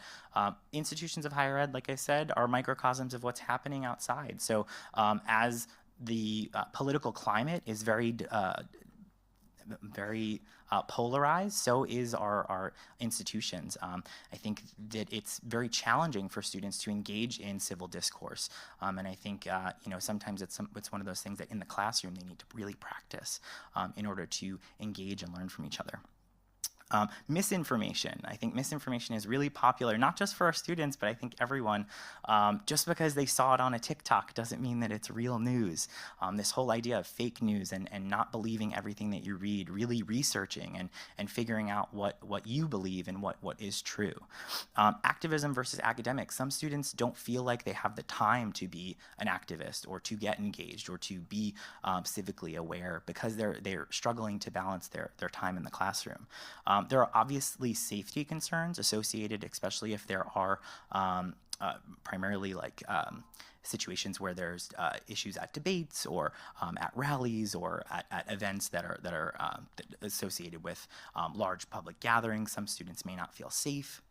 institutions of higher ed, like I said, are microcosms of what's happening outside. So as the political climate is very polarized, so is our institutions. I think that it's very challenging for students to engage in civil discourse, and I think sometimes it's one of those things that in the classroom they need to really practice in order to engage and learn from each other. Misinformation. I think misinformation is really popular, not just for our students, but I think everyone. Just because they saw it on a TikTok doesn't mean that it's real news. This whole idea of fake news and not believing everything that you read, really researching and figuring out what you believe and what is true. Activism versus academics. Some students don't feel like they have the time to be an activist or to get engaged or to be civically aware because they're struggling to balance their time in the classroom. There are obviously safety concerns associated, especially if there are primarily like situations where there's issues at debates or at rallies or at events that are associated with large public gatherings. Some students may not feel safe.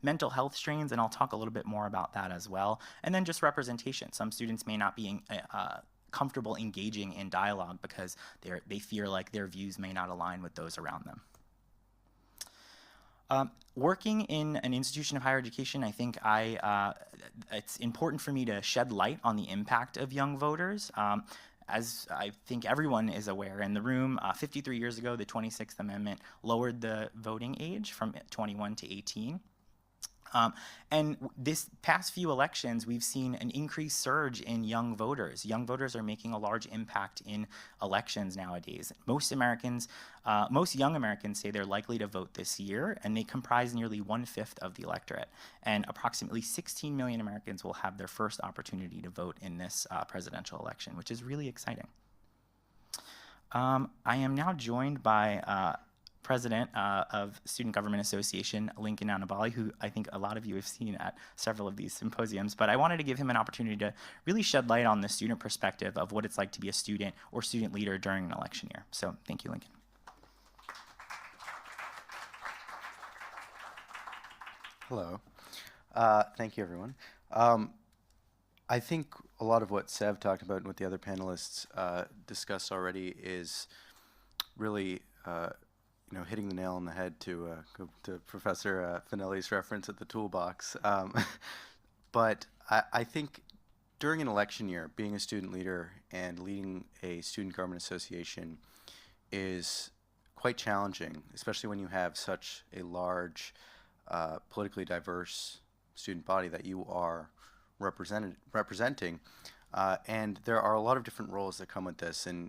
Mental health strains, and I'll talk a little bit more about that as well. And then just representation. Some students may not be comfortable engaging in dialogue because they fear like their views may not align with those around them. Working in an institution of higher education, I think it's important for me to shed light on the impact of young voters. As I think everyone is aware in the room, 53 years ago, the 26th Amendment lowered the voting age from 21 to 18. And this past few elections, we've seen an increased surge in young voters. Young voters are making a large impact in elections nowadays. Most young Americans say they're likely to vote this year, and they comprise nearly 1/5 of the electorate. And approximately 16 million Americans will have their first opportunity to vote in this presidential election, which is really exciting. I am now joined by President of Student Government Association, Lincoln Anabali, who I think a lot of you have seen at several of these symposiums, but I wanted to give him an opportunity to really shed light on the student perspective of what it's like to be a student or student leader during an election year. So thank you, Lincoln. Hello. Thank you, everyone. I think a lot of what Sev talked about and what the other panelists discussed already is really, hitting the nail on the head to go to Professor Finelli's reference at the toolbox. But I think during an election year, being a student leader and leading a student government association is quite challenging, especially when you have such a large, politically diverse student body that you are representing. And there are a lot of different roles that come with this. And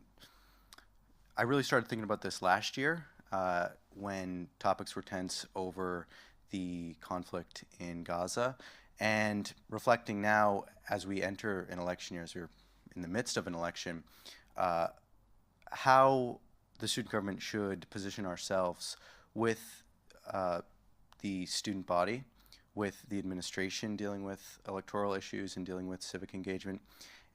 I really started thinking about this last year when topics were tense over the conflict in Gaza. And reflecting now as we enter an election year, as we're in the midst of an election, how the student government should position ourselves with the student body, with the administration dealing with electoral issues and dealing with civic engagement,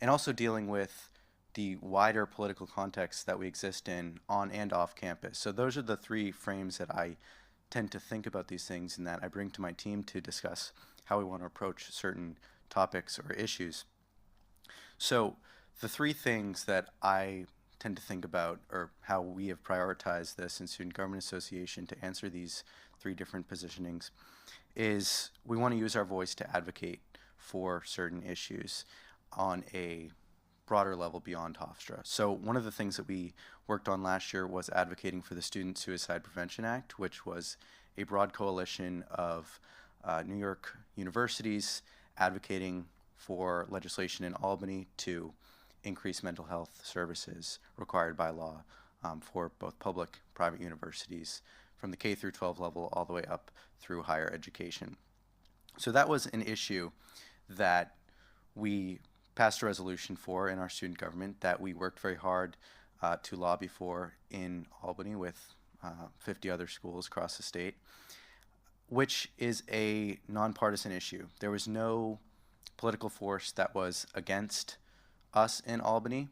and also dealing with the wider political context that we exist in on and off campus. So those are the three frames that I tend to think about these things and that I bring to my team to discuss how we want to approach certain topics or issues. So the three things that I tend to think about, or how we have prioritized this in Student Government Association to answer these three different positionings, is we want to use our voice to advocate for certain issues on a broader level beyond Hofstra. So one of the things that we worked on last year was advocating for the Student Suicide Prevention Act, which was a broad coalition of New York universities advocating for legislation in Albany to increase mental health services required by law for both public, private universities from the K through 12 level all the way up through higher education. So that was an issue that we passed a resolution for in our student government that we worked very hard to lobby for in Albany with 50 other schools across the state, which is a nonpartisan issue. There was no political force that was against us in Albany.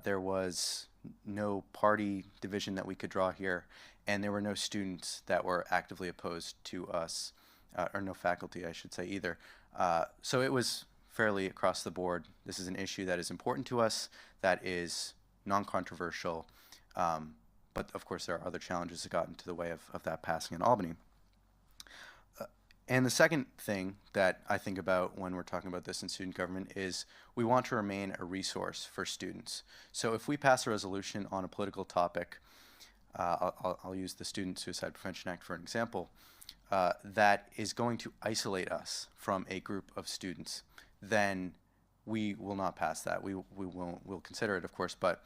There was no party division that we could draw here, and there were no students that were actively opposed to us, or no faculty, I should say, either. So it was fairly across the board. This is an issue that is important to us, that is non-controversial, but of course there are other challenges that got into the way of that passing in Albany. And the second thing that I think about when we're talking about this in student government is we want to remain a resource for students. So if we pass a resolution on a political topic, I'll use the Student Suicide Prevention Act for an example, that is going to isolate us from a group of students, then we will not pass that. We'll consider it, of course, but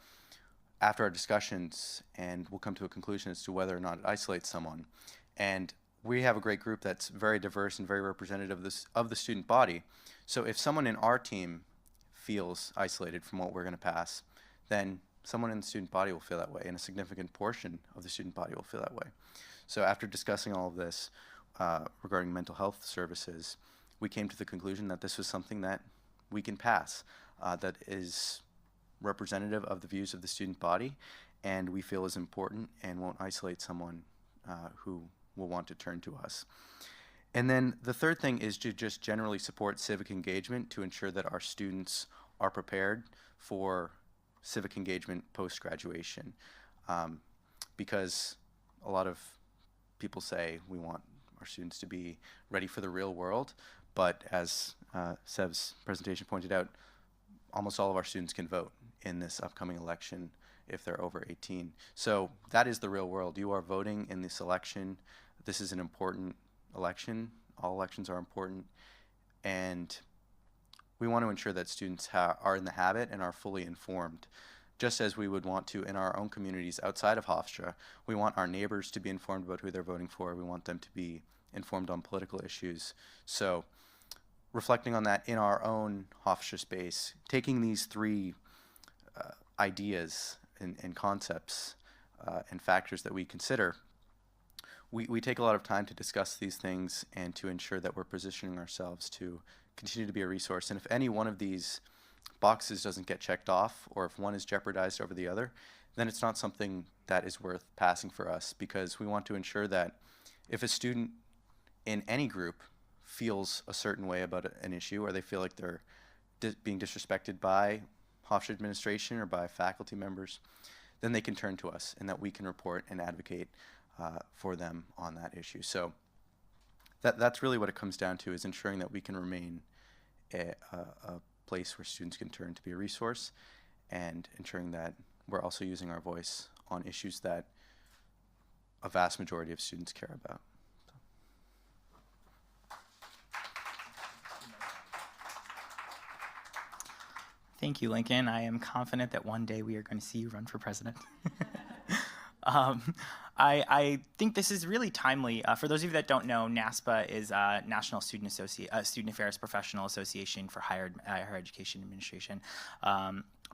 after our discussions, and we'll come to a conclusion as to whether or not it isolates someone. And we have a great group that's very diverse and very representative of the student body. So if someone in our team feels isolated from what we're going to pass, then someone in the student body will feel that way, and a significant portion of the student body will feel that way. So after discussing all of this regarding mental health services, we came to the conclusion that this was something that we can pass, that is representative of the views of the student body, and we feel is important and won't isolate someone who will want to turn to us. And then the third thing is to just generally support civic engagement to ensure that our students are prepared for civic engagement post-graduation. Because a lot of people say we want our students to be ready for the real world, but as Sev's presentation pointed out, almost all of our students can vote in this upcoming election if they're over 18. So that is the real world. You are voting in this election. This is an important election. All elections are important. And we want to ensure that students are in the habit and are fully informed, just as we would want to in our own communities outside of Hofstra. We want our neighbors to be informed about who they're voting for. We want them to be informed on political issues. So reflecting on that in our own Hofstra space, taking these three ideas and concepts and factors that we consider, we take a lot of time to discuss these things and to ensure that we're positioning ourselves to continue to be a resource. And if any one of these boxes doesn't get checked off, or if one is jeopardized over the other, then it's not something that is worth passing for us, because we want to ensure that if a student in any group feels a certain way about an issue, or they feel like they're being disrespected by Hofstra administration or by faculty members, then they can turn to us and that we can report and advocate for them on that issue. So that's really what it comes down to, is ensuring that we can remain a place where students can turn to be a resource, and ensuring that we're also using our voice on issues that a vast majority of students care about. Thank you, Lincoln. I am confident that one day we are going to see you run for president. I think this is really timely. For those of you that don't know, NASPA is National Student Affairs Professional Association for Higher Education Administration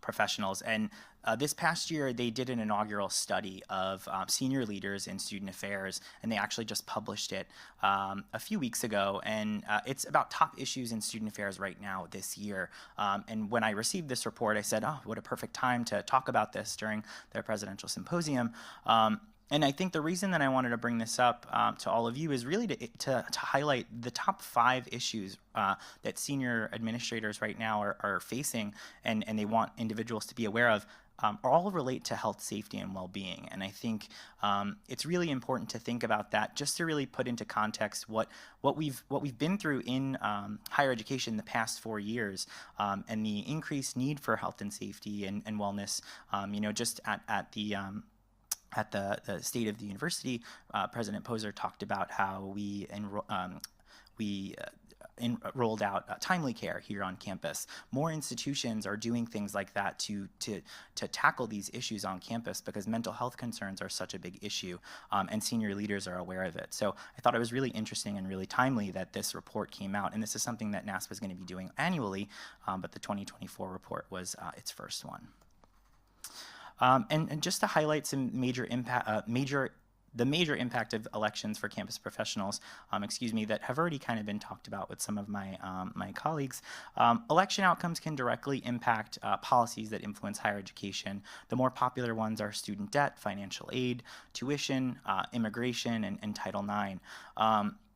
professionals. And this past year, they did an inaugural study of senior leaders in student affairs, and they actually just published it a few weeks ago. And it's about top issues in student affairs right now this year. And when I received this report, I said, oh, what a perfect time to talk about this during their presidential symposium. And I think the reason that I wanted to bring this up to all of you is really to highlight the top 5 issues that senior administrators right now are facing, and they want individuals to be aware of, all relate to health, safety, and well-being. And I think it's really important to think about that, just to really put into context what we've been through in higher education the past 4 years, and the increased need for health and safety and wellness. Just at the State of the University, President Poser talked about how we rolled out timely care here on campus. More institutions are doing things like that to tackle these issues on campus, because mental health concerns are such a big issue, and senior leaders are aware of it. So I thought it was really interesting and really timely that this report came out, and this is something that NASPA is going to be doing annually, but the 2024 report was its first one. And just to highlight some major impact, the major impact of elections for campus professionals, that have already kind of been talked about with some of my my colleagues. Election outcomes can directly impact policies that influence higher education. The more popular ones are student debt, financial aid, tuition, immigration, and Title IX.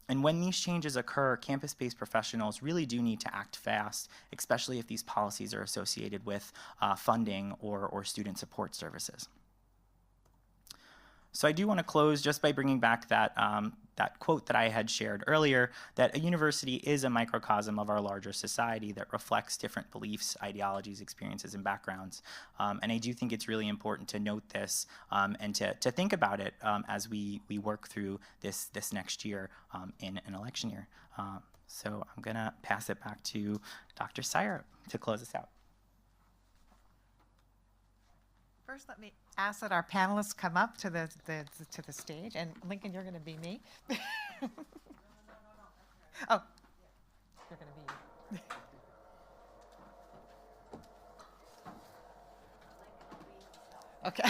And when these changes occur, campus-based professionals really do need to act fast, especially if these policies are associated with funding or student support services. So I do want to close just by bringing back that quote that I had shared earlier, that a university is a microcosm of our larger society that reflects different beliefs, ideologies, experiences, and backgrounds. And I do think it's really important to note this and to think about it as we work through this next year in an election year. So I'm going to pass it back to Dr. Syrup to close us out. First, let me ask that our panelists come up to the stage. And Lincoln, you're going to be me. Oh, you're going to be you. Okay.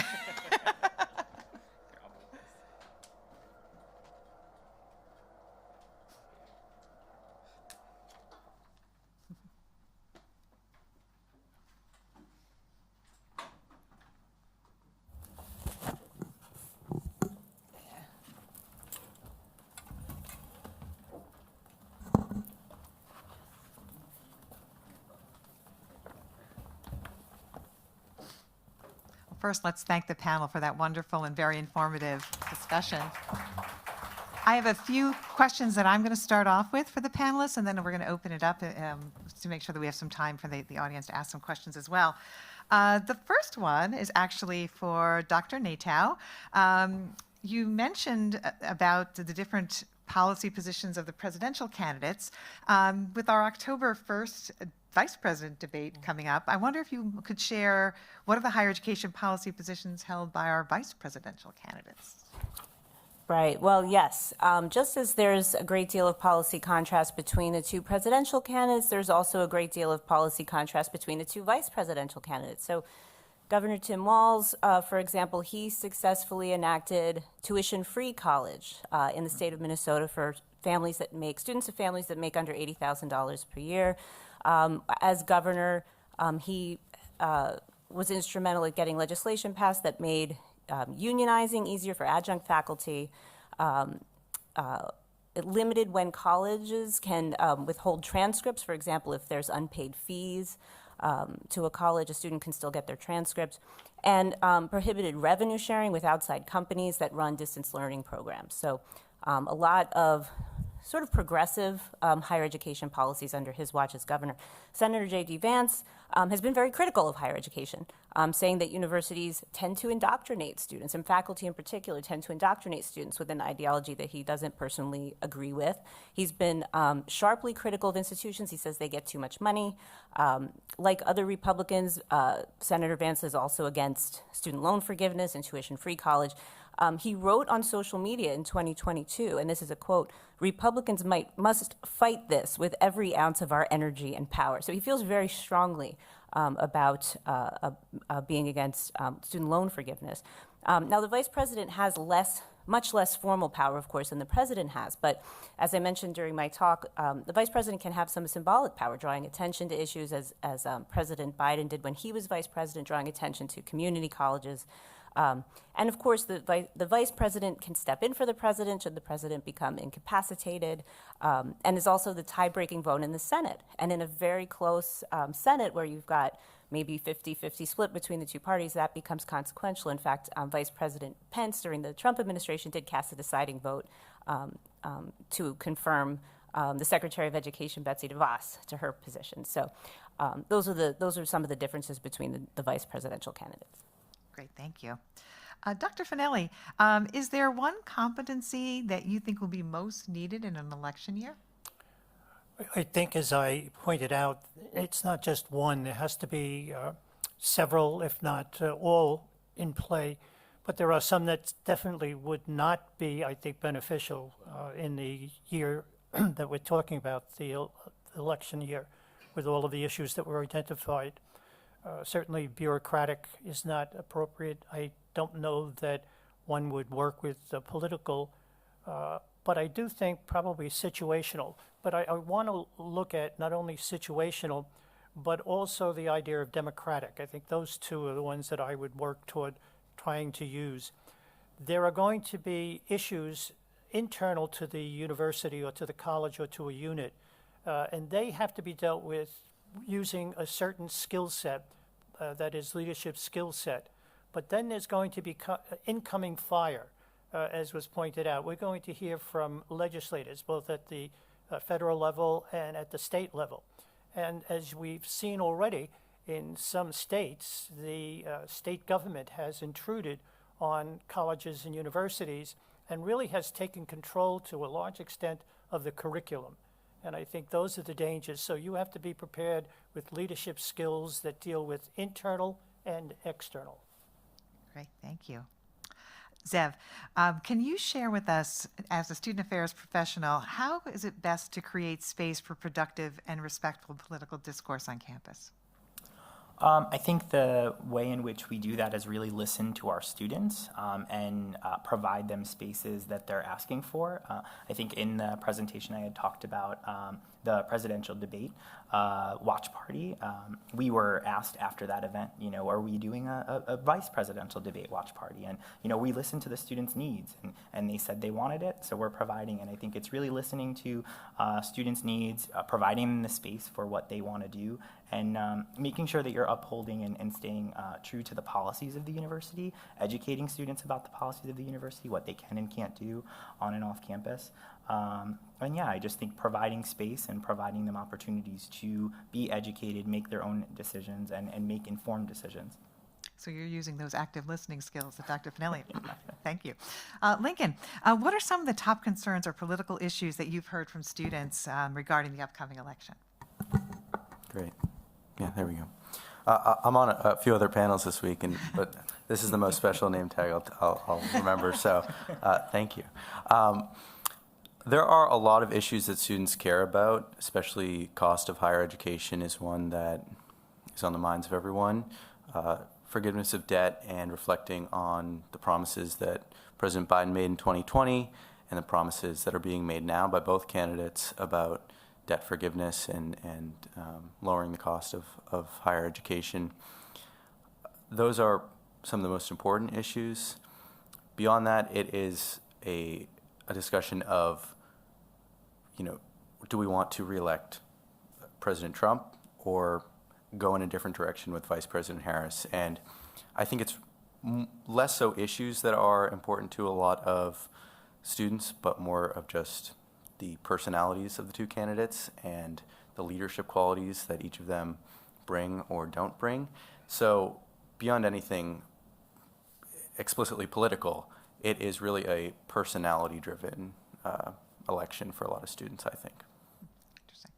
First, let's thank the panel for that wonderful and very informative discussion. I have a few questions that I'm going to start off with for the panelists, and then we're going to open it up to make sure that we have some time for the audience to ask some questions as well. The first one is actually for Dr. Natow. You mentioned about the different policy positions of the presidential candidates. With our October 1st vice president debate coming up, I wonder if you could share what are the higher education policy positions held by our vice presidential candidates? Right. Well, yes. Just as there's a great deal of policy contrast between the two presidential candidates, there's also a great deal of policy contrast between the two vice presidential candidates. So Governor Tim Walz, for example, he successfully enacted tuition-free college in the state of Minnesota for students of families that make under $80,000 per year. As governor, he was instrumental at getting legislation passed that made unionizing easier for adjunct faculty, limited when colleges can withhold transcripts. For example, if there's unpaid fees to a college, a student can still get their transcripts. And prohibited revenue sharing with outside companies that run distance learning programs. So a lot of sort of progressive higher education policies under his watch as governor. Senator J.D. Vance has been very critical of higher education, saying that universities tend to indoctrinate students, and faculty in particular tend to indoctrinate students with an ideology that he doesn't personally agree with. He's been sharply critical of institutions. He says they get too much money. Like other Republicans, Senator Vance is also against student loan forgiveness and tuition-free college. He wrote on social media in 2022, and this is a quote, "Republicans must fight this with every ounce of our energy and power." So he feels very strongly about being against student loan forgiveness. Now, the vice president has much less formal power, of course, than the president has. But as I mentioned during my talk, the vice president can have some symbolic power, drawing attention to issues as President Biden did when he was vice president, drawing attention to community colleges. And of course, the vice president can step in for the president should the president become incapacitated, and is also the tie-breaking vote in the Senate. And in a very close Senate where you've got maybe 50-50 split between the two parties, that becomes consequential. In fact, Vice President Pence during the Trump administration did cast a deciding vote to confirm the Secretary of Education, Betsy DeVos, to her position. So those are some of the differences between the vice presidential candidates. Great, thank you. Dr. Finelli, is there one competency that you think will be most needed in an election year? I think, as I pointed out, it's not just one. There has to be several, if not all, in play. But there are some that definitely would not be, I think, beneficial in the year that we're talking about, the election year, with all of the issues that were identified. Certainly bureaucratic is not appropriate. I don't know that one would work with the political, but I do think probably situational. But I want to look at not only situational, but also the idea of democratic. I think those two are the ones that I would work toward trying to use. There are going to be issues internal to the university or to the college or to a unit, and they have to be dealt with using a certain skill set, that is leadership skill set. But then there's going to be incoming fire, as was pointed out. We're going to hear from legislators, both at the federal level and at the state level. And as we've seen already, in some states, the state government has intruded on colleges and universities and really has taken control to a large extent of the curriculum. And I think those are the dangers. So you have to be prepared with leadership skills that deal with internal and external. Great, thank you. Zev, can you share with us, as a student affairs professional, how is it best to create space for productive and respectful political discourse on campus? I think the way in which we do that is really listen to our students and provide them spaces that they're asking for. I think in the presentation I had talked about the presidential debate watch party. We were asked after that event, are we doing a vice presidential debate watch party? And, we listened to the students' needs, and they said they wanted it, so we're providing. And I think it's really listening to students' needs, providing them the space for what they want to do, and making sure that you're upholding and staying true to the policies of the university, educating students about the policies of the university, what they can and can't do on and off campus. And yeah, I just think providing space and providing them opportunities to be educated, make their own decisions, and make informed decisions. So you're using those active listening skills that Dr. Finelli. Thank you. Lincoln, what are some of the top concerns or political issues that you've heard from students regarding the upcoming election? Great. Yeah, there we go. I'm on a few other panels this week, but this is the most special name tag I'll remember, so thank you. There are a lot of issues that students care about, especially cost of higher education is one that is on the minds of everyone. Forgiveness of debt and reflecting on the promises that President Biden made in 2020 and the promises that are being made now by both candidates about debt forgiveness and lowering the cost of higher education. Those are some of the most important issues. Beyond that, it is a discussion of do we want to reelect President Trump or go in a different direction with Vice President Harris? And I think it's less so issues that are important to a lot of students, but more of just the personalities of the two candidates and the leadership qualities that each of them bring or don't bring. So beyond anything explicitly political, it is really a personality-driven election for a lot of students, I think. Interesting.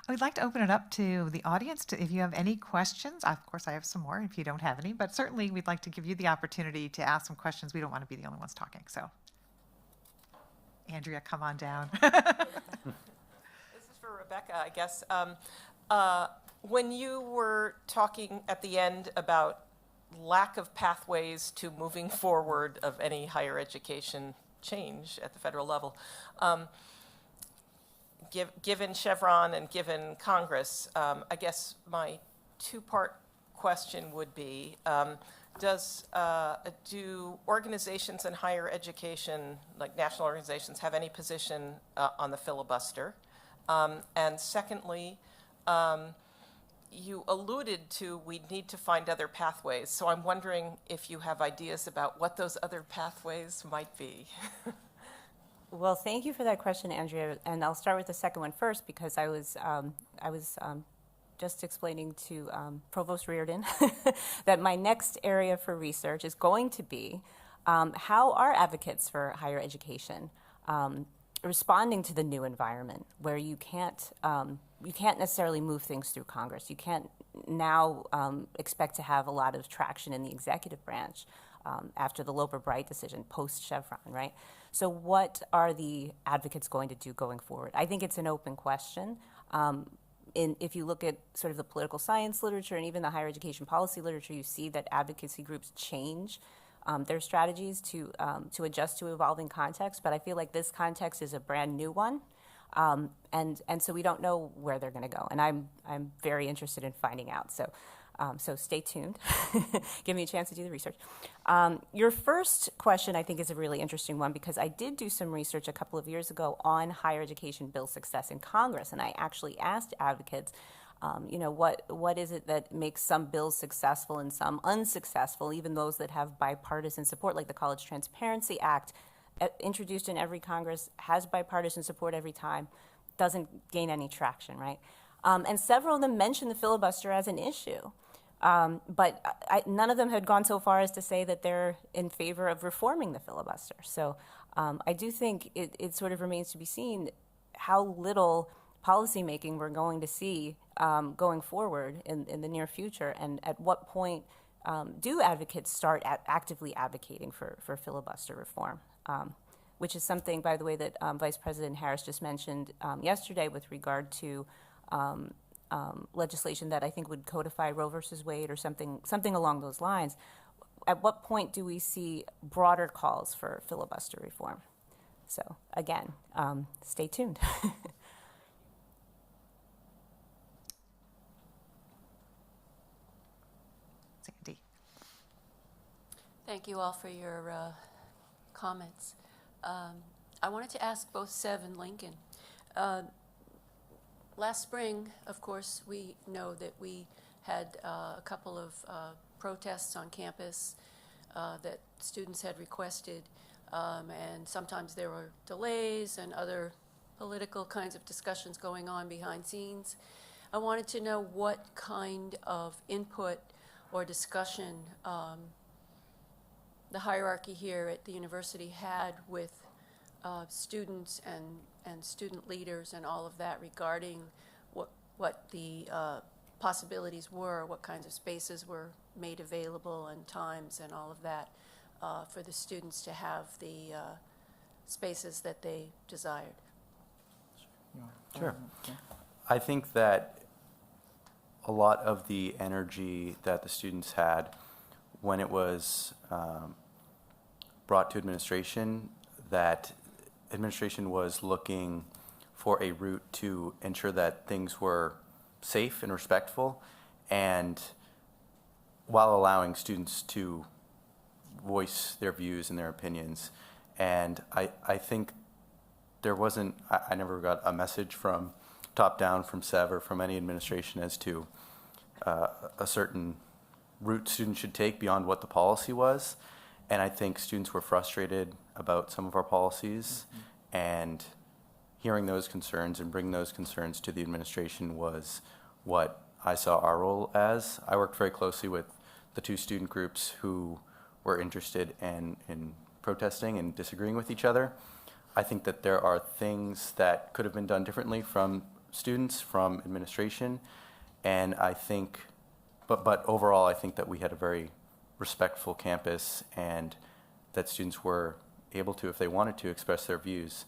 I would like to open it up to the audience if you have any questions. Of course, I have some more if you don't have any, but certainly we'd like to give you the opportunity to ask some questions. We don't want to be the only ones talking, so. Andrea, come on down. This is for Rebecca, I guess. When you were talking at the end about lack of pathways to moving forward of any higher education change at the federal level, given Chevron and given Congress, I guess my two-part question would be, do organizations in higher education, like national organizations, have any position on the filibuster? And secondly, you alluded to we need to find other pathways. So I'm wondering if you have ideas about what those other pathways might be. Well, thank you for that question, Andrea. And I'll start with the second one first because I was just explaining to Provost Reardon that my next area for research is going to be how are advocates for higher education responding to the new environment where you can't necessarily move things through Congress. You can't now expect to have a lot of traction in the executive branch after the Loper-Bright decision, post-Chevron, right? So what are the advocates going to do going forward? I think it's an open question. If you look at sort of the political science literature and even the higher education policy literature, you see that advocacy groups change their strategies to adjust to evolving context. But I feel like this context is a brand new one, and so we don't know where they're going to go. And I'm very interested in finding out. So stay tuned. Give me a chance to do the research. Your first question, I think, is a really interesting one because I did do some research a couple of years ago on higher education bill success in Congress, and I actually asked advocates, what is it that makes some bills successful and some unsuccessful, even those that have bipartisan support, like the College Transparency Act, introduced in every Congress, has bipartisan support every time, doesn't gain any traction, right? And several of them mentioned the filibuster as an issue. But none of them had gone so far as to say that they're in favor of reforming the filibuster. So I do think it sort of remains to be seen how little policymaking we're going to see going forward in the near future, and at what point do advocates start actively advocating for filibuster reform, which is something, by the way, that Vice President Harris just mentioned yesterday with regard to legislation that I think would codify Roe versus Wade or something along those lines. At what point do we see broader calls for filibuster reform? So again, stay tuned. Sandy. Thank you all for your comments. I wanted to ask both Sev and Lincoln. Last spring, of course, we know that we had a couple of protests on campus that students had requested, and sometimes there were delays and other political kinds of discussions going on behind scenes. I wanted to know what kind of input or discussion the hierarchy here at the university had with students and student leaders and all of that regarding what the possibilities were, what kinds of spaces were made available and times and all of that for the students to have the spaces that they desired. Sure. I think that a lot of the energy that the students had when it was brought to administration, that administration was looking for a route to ensure that things were safe and respectful, and while allowing students to voice their views and their opinions. And I think there wasn't, I never got a message from top down, from SEV or from any administration as to a certain route students should take beyond what the policy was. And I think students were frustrated about some of our policies, and hearing those concerns and bringing those concerns to the administration was what I saw our role as. I worked very closely with the two student groups who were interested in protesting and disagreeing with each other. I think that there are things that could have been done differently from students, from administration, and I think, but overall, I think that we had a very respectful campus, and that students were able to, if they wanted to, express their views,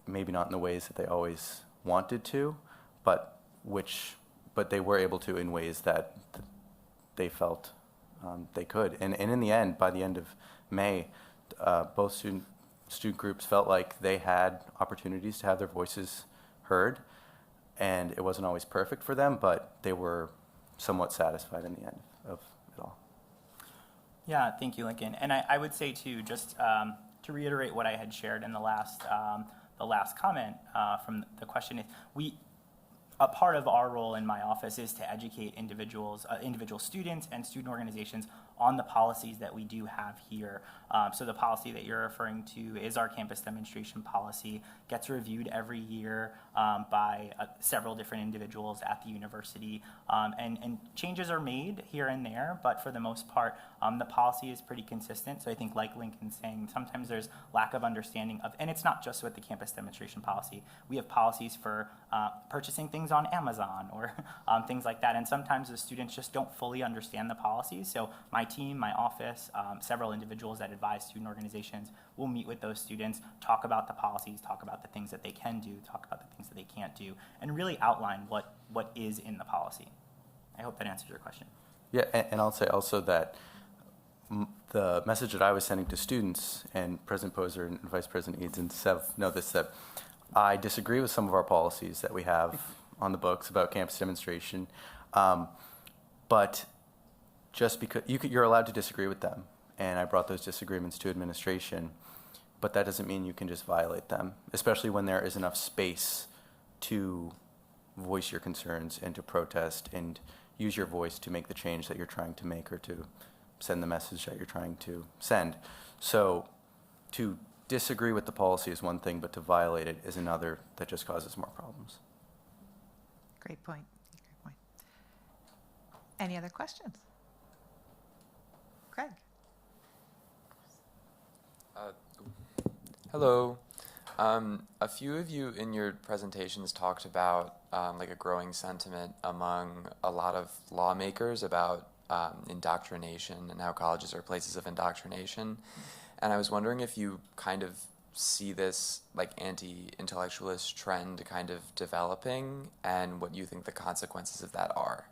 maybe not in the ways that they always wanted to, but they were able to in ways that they felt they could. And in the end, by the end of May, both student groups felt like they had opportunities to have their voices heard, and it wasn't always perfect for them, but they were somewhat satisfied in the end of it all. Yeah, thank you, Lincoln. And I would say too, just to reiterate what I had shared in the last comment from the question, a part of our role in my office is to educate individual students and student organizations on the policies that we do have here. So the policy that you're referring to is our campus demonstration policy, gets reviewed every year by several different individuals at the university, and changes are made here and there, but for the most part, the policy is pretty consistent. So I think, like Lincoln's saying, sometimes there's lack of understanding of, and it's not just with the campus demonstration policy. We have policies for purchasing things on Amazon or things like that, and sometimes the students just don't fully understand the policies. So my team, my office, several individuals that advise student organizations will meet with those students, talk about the policies, talk about the things that they can do, talk about the things that they can't do, and really outline what is in the policy. I hope that answers your question. Yeah, and I'll say also that the message that I was sending to students, and President Poser and Vice President Eads and Sev know this, that I disagree with some of our policies that we have on the books about campus demonstration, but just because you're allowed to disagree with them, and I brought those disagreements to administration, but that doesn't mean you can just violate them, especially when there is enough space to voice your concerns and to protest and use your voice to make the change that you're trying to make or to send the message that you're trying to send. So to disagree with the policy is one thing, but to violate it is another that just causes more problems. Great point. Great point. Any other questions? Craig. Hello. A few of you in your presentations talked about like a growing sentiment among a lot of lawmakers about indoctrination and how colleges are places of indoctrination. And I was wondering if you kind of see this like anti-intellectualist trend kind of developing and what you think the consequences of that are.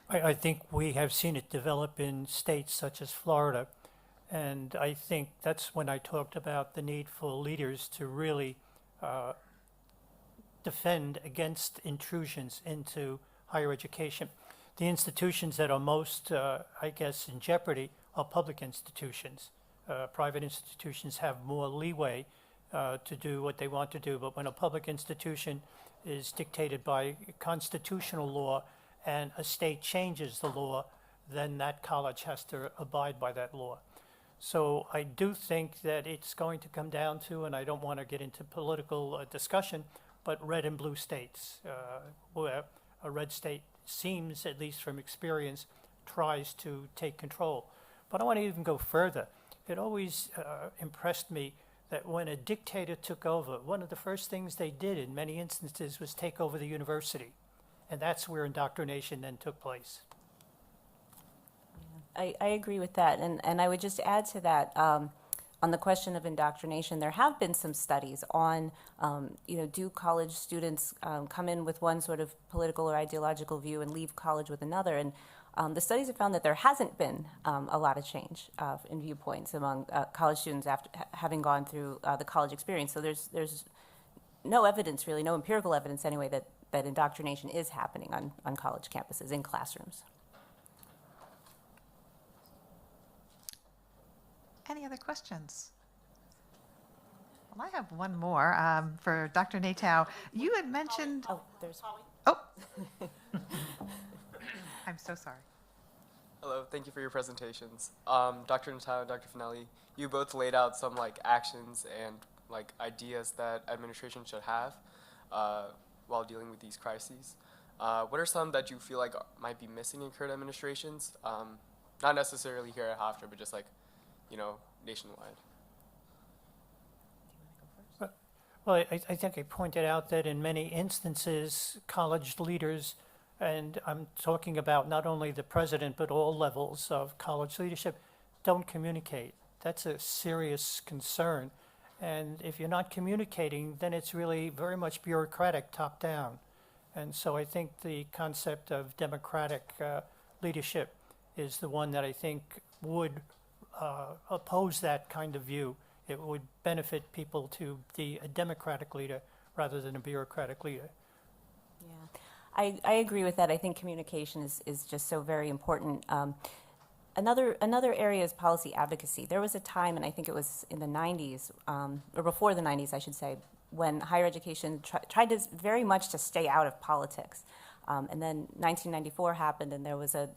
I think we have seen it develop in states such as Florida, and I think that's when I talked about the need for leaders to really defend against intrusions into higher education. The institutions that are most, I guess, in jeopardy are public institutions. Private institutions have more leeway to do what they want to do, but when a public institution is dictated by constitutional law and a state changes the law, then that college has to abide by that law. So I do think that it's going to come down to, and I don't want to get into political discussion, but red and blue states, where a red state seems, at least from experience, tries to take control. But I want to even go further. It always impressed me that when a dictator took over, one of the first things they did in many instances was take over the university. And that's where indoctrination then took place. I agree with that. And I would just add to that, on the question of indoctrination, there have been some studies on, do college students come in with one sort of political or ideological view and leave college with another? And the studies have found that there hasn't been a lot of change in viewpoints among college students after having gone through the college experience. So there's no evidence, really, no empirical evidence anyway, that indoctrination is happening on college campuses in classrooms. Any other questions? Well, I have one more for Dr. Natou. You had mentioned. Oh, there's. Oh, I'm so sorry. Hello, thank you for your presentations. Dr. Natou and Dr. Finelli, you both laid out some actions and ideas that administration should have while dealing with these crises. What are some that you feel like might be missing in current administrations? Not necessarily here at Hofstra, but just nationwide. Well, I think I pointed out that in many instances, college leaders, and I'm talking about not only the president, but all levels of college leadership, don't communicate. That's a serious concern. And if you're not communicating, then it's really very much bureaucratic, top down. And so I think the concept of democratic leadership is the one that I think would oppose that kind of view. It would benefit people to be a democratic leader rather than a bureaucratic leader. Yeah, I agree with that. I think communication is just so very important. Another area is policy advocacy. There was a time, and I think it was in the 90s, or before the 90s, I should say, when higher education tried to very much to stay out of politics. And then 1994 happened, and there was a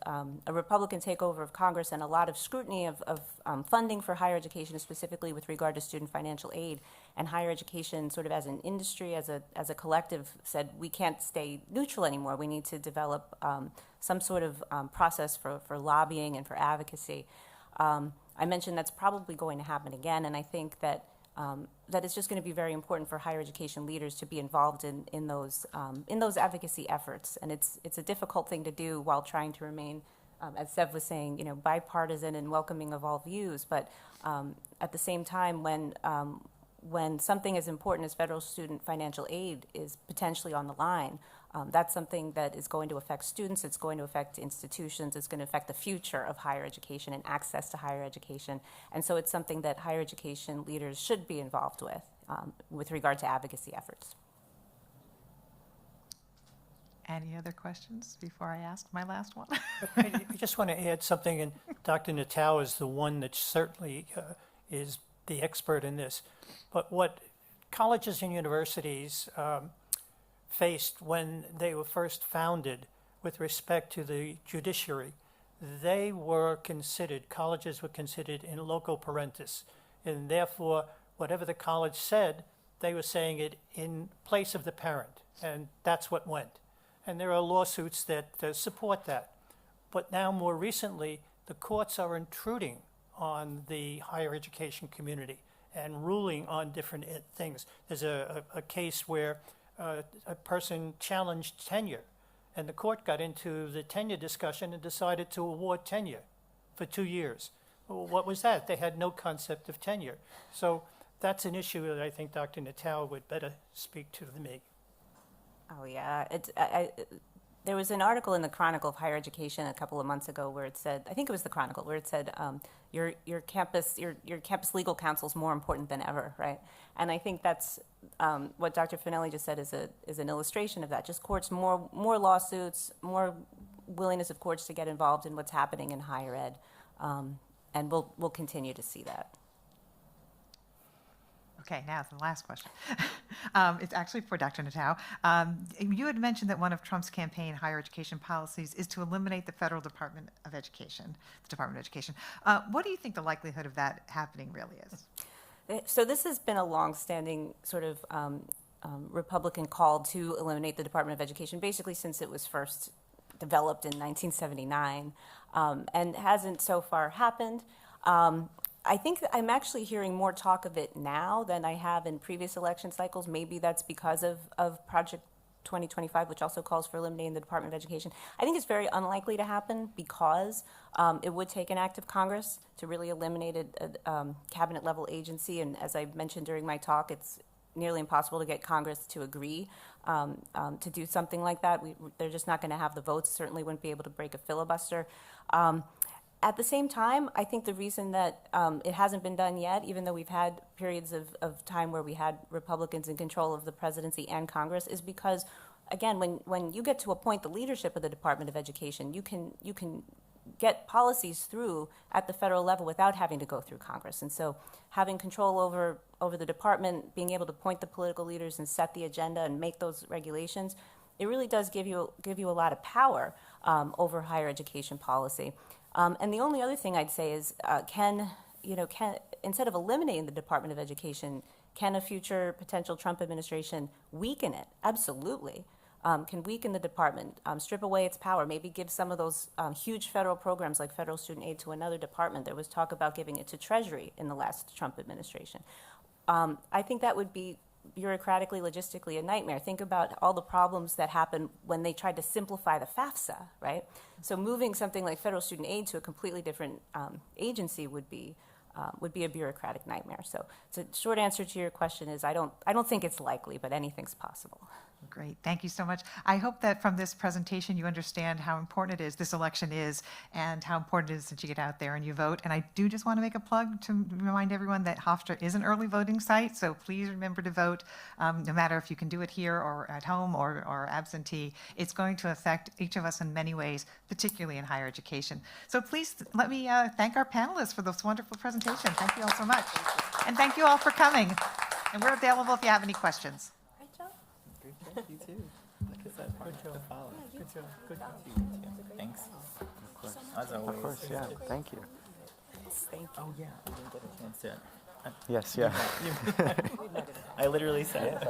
Republican takeover of Congress and a lot of scrutiny of funding for higher education, specifically with regard to student financial aid. And higher education, sort of as an industry, as a collective, said we can't stay neutral anymore. We need to develop some sort of process for lobbying and for advocacy. I mentioned that's probably going to happen again, and I think that that it's just going to be very important for higher education leaders to be involved in those advocacy efforts. And it's a difficult thing to do while trying to remain, as Zev was saying, bipartisan and welcoming of all views. But at the same time, when something as important as federal student financial aid is potentially on the line, that's something that is going to affect students, it's going to affect institutions, it's going to affect the future of higher education and access to higher education. And so it's something that higher education leaders should be involved with regard to advocacy efforts. Any other questions before I ask my last one? I just want to add something, and Dr. Natou is the one that certainly is the expert in this. But what colleges and universities faced when they were first founded with respect to the judiciary, they were considered, colleges were considered in loco parentis, and therefore whatever the college said, they were saying it in place of the parent, and that's what went. And there are lawsuits that support that. But now more recently, the courts are intruding on the higher education community and ruling on different things. There's a case where a person challenged tenure, and the court got into the tenure discussion and decided to award tenure for 2 years. Well, what was that? They had no concept of tenure. So that's an issue that I think Dr. Natou would better speak to than me. Oh yeah, there was an article in the Chronicle of Higher Education a couple of months ago where it said, I think it was the Chronicle, where it said your campus legal counsel is more important than ever, right? And I think that's what Dr. Finelli just said is an illustration of that. Just courts, more lawsuits, more willingness of courts to get involved in what's happening in higher ed, and we'll continue to see that. Okay, now the last question. It's actually for Dr. Natou. You had mentioned that one of Trump's campaign higher education policies is to eliminate the federal Department of Education, the Department of Education. What do you think the likelihood of that happening really is? So this has been a long-standing sort of Republican call to eliminate the Department of Education, basically since it was first developed in 1979, and hasn't so far happened. I think that I'm actually hearing more talk of it now than I have in previous election cycles. Maybe that's because of Project 2025, which also calls for eliminating the Department of Education. I think it's very unlikely to happen because it would take an act of Congress to really eliminate a cabinet-level agency. And as I mentioned during my talk, it's nearly impossible to get Congress to agree to do something like that. They're just not going to have the votes, certainly wouldn't be able to break a filibuster. At the same time, I think the reason that it hasn't been done yet, even though we've had periods of time where we had Republicans in control of the presidency and Congress, is because, again, when you get to appoint the leadership of the Department of Education, you can get policies through at the federal level without having to go through Congress. And so having control over the department, being able to point the political leaders and set the agenda and make those regulations, it really does give you a lot of power over higher education policy. And the only other thing I'd say is, can instead of eliminating the Department of Education, can a future potential Trump administration weaken it? Absolutely. Can weaken the department, strip away its power, maybe give some of those huge federal programs like federal student aid to another department. There was talk about giving it to Treasury in the last Trump administration. I think that would be bureaucratically, logistically a nightmare. Think about all the problems that happened when they tried to simplify the FAFSA, right? So moving something like federal student aid to a completely different agency would be a bureaucratic nightmare. So the short answer to your question is I don't think it's likely, but anything's possible. Great, thank you so much. I hope that from this presentation you understand how important it is, this election is, and how important it is that you get out there and you vote. And I do just want to make a plug to remind everyone that Hofstra is an early voting site, so please remember to vote, no matter if you can do it here or at home or absentee. It's going to affect each of us in many ways, particularly in higher education. So please let me thank our panelists for this wonderful presentation. Thank you all so much. And thank you all for coming. And we're available if you have any questions. You too. Like I said, hard to follow. Good job. Good job. Thanks. As always. Of course, yeah. Thank you. Thank you. Oh yeah, I didn't get a chance to. Yes, yeah. I literally said.